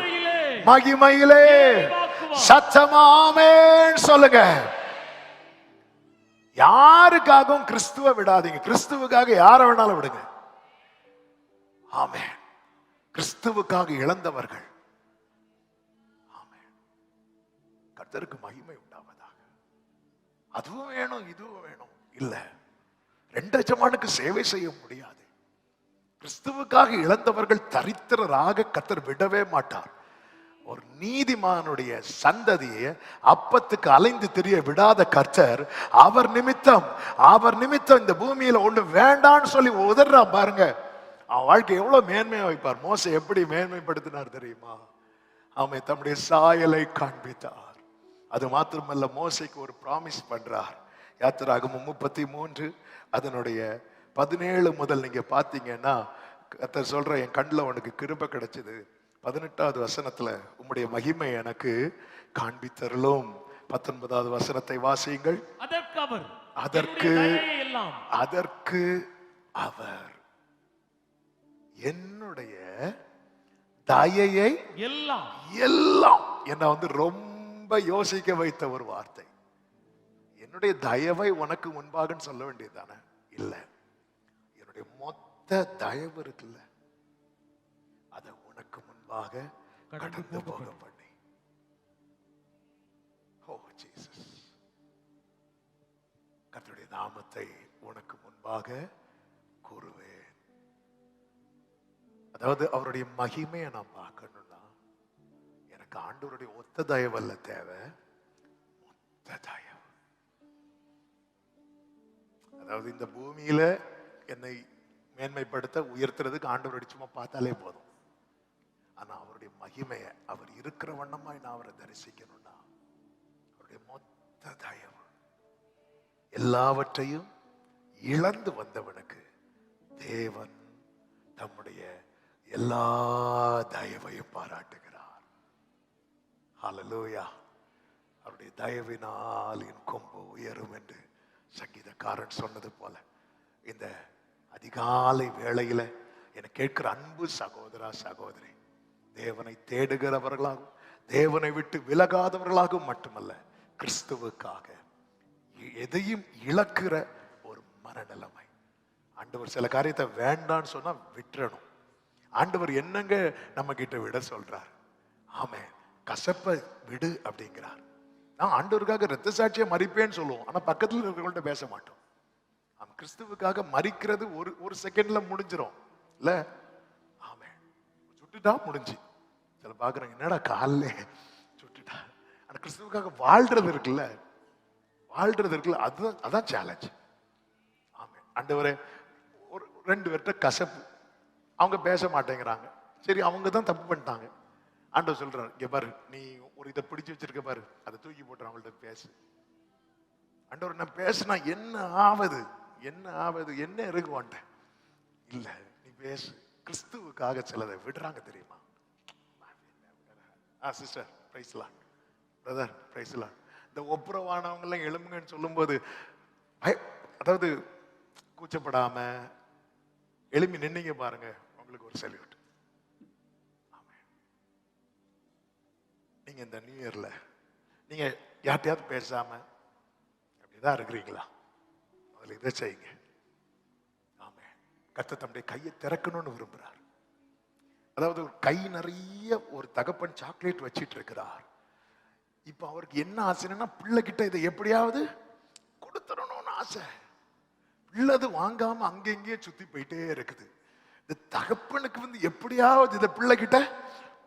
மகிமையிலே சத்தமாமென் சொல்லுங்க. யாருக்காகவும் கிறிஸ்துவ விடாதீங்க, கிறிஸ்துவுக்காக யாரை வேணாலும் விடுங்க. ஆமென். கிறிஸ்துவுக்காக இழந்தவர்கள், ஆமென், கர்த்தருக்கு மகிமை உண்டாவதாக. அதுவும் வேணும் இதுவும் வேணும் இல்ல, 2 எஜமானுக்கு சேவை செய்ய முடியாது. கிறிஸ்துவுக்காக இழந்தவர்கள் தரித்திரராக கர்த்தர் விடவே மாட்டார். ஒரு நீதிமானுடைய சந்ததியை அப்பத்துக்கு அலைந்து திரிய விடாத கர்த்தர் அவர் நிமித்தம் இந்த பூமியில ஒண்ணு வேண்டான்னு சொல்லி உதறா பாருங்க. அவன் வாழ்க்கை எவ்வளவு மேன்மையா வைப்பார். மோசே எப்படி மேன்மைப்படுத்தினார் தெரியுமா? அவன் தம்முடைய சாயலை காண்பித்தார். அது மாத்திரமல்ல, மோசைக்கு ஒரு ப்ராமிஸ் பண்றார். யாத்திராகமம் 33 அதனுடைய 17 முதல் நீங்க பாத்தீங்கன்னா கர்த்தர் சொல்ற, என் கண்ணுல உனக்கு கிருபை கிடைச்சது. 18வது வசனத்துல, உம்முடைய மகிமை எனக்கு காண்பித்தருளும். 19வது வசனத்தை வாசியுங்கள். அதற்கு அவர் என்னுடைய தயையை எல்லாம் என்ன ரொம்ப யோசிக்க வைத்த ஒரு வார்த்தை. என்னுடைய தயவை உனக்கு முன்பாக சொல்ல வேண்டியதுதானே? இல்ல, என்னுடைய மொத்த தயவு இருக்குல்ல, அதை உனக்கு முன்பாக கடந்து போக பண்ணி. ஓ ஜீசஸ், கர்த்தருடைய நாமத்தை உனக்கு முன்பாக கூறுவேன். அதாவது அவருடைய மகிமையை நான் பார்க்கணும்னா எனக்கு ஆண்டவருடைய ஒத்த தயவல்ல தேவை, மொத்த தயவு. அதாவது இந்த பூமியில என்னை மேன்மைப்படுத்த உயர்த்துறதுக்கு ஆண்டவருடைய சும்மா பார்த்தாலே போதும். ஆனா அவருடைய மகிமையை, அவர் இருக்கிற வண்ணமாய் நான் அவரை தரிசிக்கணும்னா அவருடைய மொத்த தயவு. எல்லாவற்றையும் இழந்து வந்தவனுக்கு தேவன் தம்முடைய எல்லா தயவையும் பாராட்டுகிறார். ஹல்லேலூயா. அவருடைய தயவினால் என் கொம்பு உயரும் என்று சங்கீதக்காரன் சொன்னது போல, இந்த அதிகாலை வேளையில என கேட்கிற அன்பு சகோதரா சகோதரி, தேவனை தேடுகிறவர்களாகவும் தேவனை விட்டு விலகாதவர்களாகவும் மட்டுமல்ல, கிறிஸ்துவுக்காக எதையும் இழக்கிற ஒரு மனநிலைமை. ஆண்டவர் சில காரியத்தை வேண்டான்னு சொன்னா விட்டுறணும். ஆண்டவர் என்னங்க நம்ம கிட்ட விட சொல்றார்? ஆமே, கசப்பை விடு அப்படிங்கிறார். நான் ஆண்டவருக்காக இரத்த சாட்சியை மறிப்பேன்னு சொல்லுவோம், ஆனா பக்கத்துல இருக்கிறவங்கள்ட்ட பேச மாட்டோம். கிறிஸ்துவுக்காக மறிக்கிறது ஒரு செகண்ட்ல முடிஞ்சிடும் இல்ல? ஆமே, சுட்டுட்டா முடிஞ்சு. சில பாக்குறாங்க, என்னடா காலில் சுட்டுட்டா. ஆனா கிறிஸ்துவுக்காக வாழ்றது இருக்குல்ல, அதான் சேலஞ்ச். ஆமே, ஆண்டவரே, ஒரு 2 பேர்கிட்ட கசப்பு, அவங்க பேச மாட்டேங்கிறாங்க. சரி, அவங்க தான் தப்பு பண்ணிட்டாங்க. ஆண்டவர் சொல்றாரு, இங்க பாரு, நீ ஒரு இதை பிடிச்சு வச்சிருக்க பாரு, அதை தூக்கி போட்டு அவங்கள்ட்ட பேசு. ஆண்டவர், நான் பேசுனா என்ன ஆவது, என்ன இருக்குவான்ட்ட இல்ல, நீ பேசு. கிறிஸ்துவுக்காக சிலதை விடுறாங்க தெரியுமா? Sister praise Lord, brother price Lord. இந்த ஒப்புரவானவங்க எல்லாம் எழும்புங்கன்னு சொல்லும் போது, அதாவது கூச்சப்படாம எழுப்பி நின்னீங்க பாருங்க, உங்களுக்கு ஒரு சல்யூட். நீங்க இந்த நியூ இயர்ல நீங்க யார்ட்டையாவது பேசாம அப்படிதான் இருக்கிறீங்களா? முதல்ல இதை செய்யுங்க. ஆமே, கர்த்தர் தம்முடைய கையை திறக்கணும்னு விரும்புறார். அதாவது கை நிறைய ஒரு தகப்பன் சாக்லேட் வச்சிட்டு இருக்கிறார். இப்ப அவருக்கு என்ன ஆசைன்னா, பிள்ளை கிட்ட இதை எப்படியாவது கொடுத்துடணும்னு ஆசை. உள்ளது வாங்காம அங்கெங்கே சுத்தி போயிட்டே இருக்குது. இந்த தகப்பனுக்கு எப்படியாவது இதை பிள்ளைகிட்ட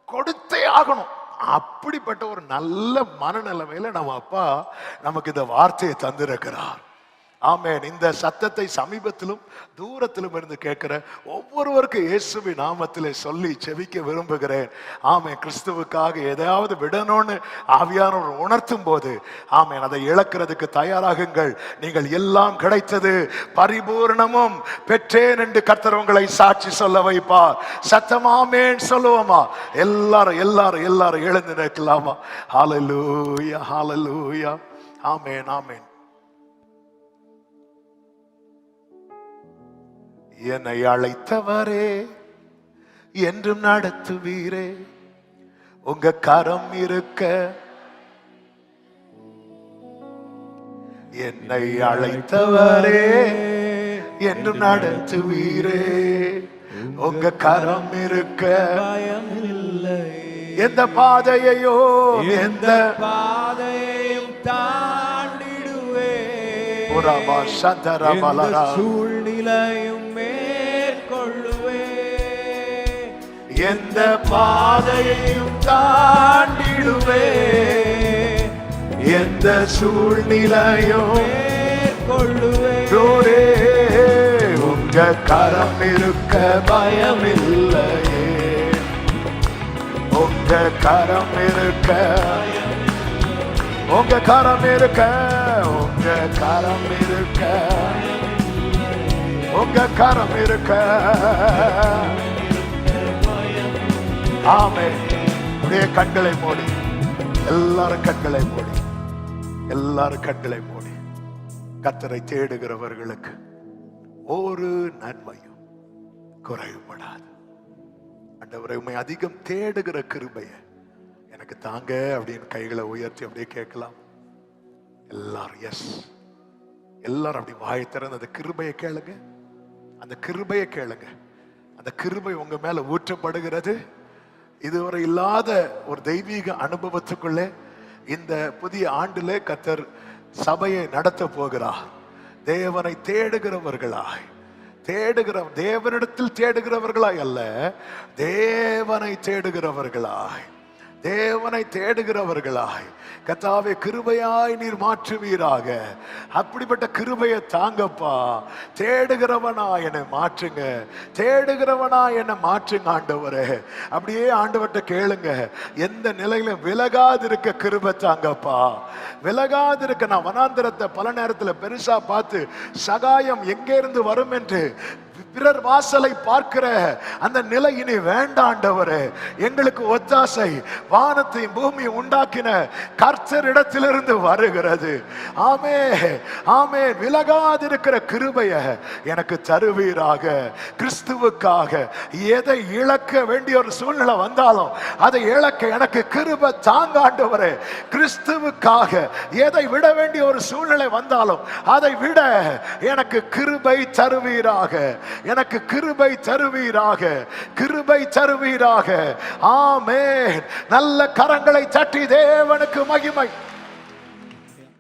கொடுத்தே ஆகணும். அப்படிப்பட்ட ஒரு நல்ல மனநிலைமையில நம்ம அப்பா நமக்கு இந்த வார்த்தையை தந்திருக்கிறார். ஆமென். இந்த சத்தத்தை சமீபத்திலும் தூரத்திலும் இருந்து கேட்கிற ஒவ்வொருவருக்கும் இயேசுவின் நாமத்திலே சொல்லி செபிக்க விரும்புகிறேன். ஆமென். கிறிஸ்துவுக்காக எதையாவது விடணும்னு ஆவியானவர் உணர்த்தும் போது ஆமென், அதை இழக்கிறதுக்கு தயாராகுங்கள். நீங்கள் எல்லாம் கிடைத்தது, பரிபூர்ணமும் பெற்றேன் என்று கர்த்தர் உங்களை சாட்சி சொல்ல வைப்பார். சத்தமாமேன் சொல்லுவோமா? எல்லாரும் எல்லாரும் எல்லாரும் எழுந்து நிற்கலாமா? ஹல்லேலூயா, ஹல்லேலூயா. ஆமென், ஆமென். என்னை அழைத்தவரே, என்றும் நடத்துவீரே, உங்க கரம் இருக்க. என்னை அழைத்தவரே, என்றும் நடத்துவீரே, உங்க கரம் இருக்க. எந்த பாதையையோ எந்த பாதையையும் தாண்டிடுவே, சூழ்நிலையும் மேற்கொள்ளுவே. எந்த பாதையையும் தாண்டிடுவே, எந்த சூழ்நிலையும் மேற்கொள்ளுவே. உங்க கரம் இருக்க பயமில்லையே, உங்க கரம் இருக்க, உங்க கரம் இருக்க, உங்க கரம் இருக்க, உங்க கரம் இருக்க. ஆமென். உடைய கண்களை மூடி, எல்லாரும் கண்களை மூடி, எல்லாரும் கண்களை மூடி. கர்த்தரை தேடுகிறவர்களுக்கு ஒரு நன்மையும் குறைவுபடாது. ஆண்டவரை உம்மை அதிகம் தேடுகிற கிருபையை எனக்கு தாங்க அப்படின்னு கைகளை உயர்த்தி அப்படியே கேட்கலாம். எல்லாரும் எஸ், எல்லாரும் அப்படி வாயை திறந்து அந்த கிருபையை கேளுங்க, அந்த கிருபையை கேளுங்க. அந்த கிருபை உங்க மேல ஊற்றப்படுகிறது. இதுவரை இல்லாத ஒரு தெய்வீக அனுபவத்துக்குள்ளே இந்த புதிய ஆண்டிலே கர்த்தர் சபையை நடத்த போகிறார். தேவனை தேடுகிறவர்களாய், தேவனிடத்தில் தேடுகிறவர்களாய் அல்ல, தேவனை தேடுகிறவர்களாய், தேவனை தேடுகிறவர்களாய். கர்த்தாவே, கிருபையாய் நீர் மாற்றுவீராக. அப்படிப்பட்ட கிருபையை தாங்கப்பா. தேடுகிறவனா என்னை மாற்றுங்க, தேடுகிறவனா என்னை மாற்றுங்க ஆண்டவரே. அப்படியே ஆண்டவர்கிட்ட கேளுங்க. எந்த நிலையிலும் விலகாதிருக்க கிருபை தாங்கப்பா, விலகாதிருக்க. நான் வனாந்திரத்தை பல நேரத்தில் பெருசா பார்த்து சகாயம் எங்கே இருந்து வரும் என்று பிறர் வாசலை பார்க்கிற அந்த நிலை இனி வேண்டாண்டவரே. எங்களுக்கு ஒத்தாசை வானத்தையும் பூமியை உண்டாக்கின கர்த்தரிடத்திலிருந்து வருகிறது. ஆமே ஆமே. விலகாதிருக்கிற கிருபையை எனக்கு தருவீராக. கிறிஸ்துவுக்காக எதை இழக்க வேண்டிய ஒரு சூழ்நிலை வந்தாலும் அதை இழக்க எனக்கு கிருபை தாங்காண்டவரே. கிறிஸ்துவுக்காக எதை விட வேண்டிய ஒரு சூழ்நிலை வந்தாலும் அதை விட எனக்கு கிருபை தருவீராக, எனக்கு கிருபை தருவீராக, கிருபை தருவீராக. ஆமென். நல்ல கரங்களை தட்டி தேவனுக்கு மகிமை.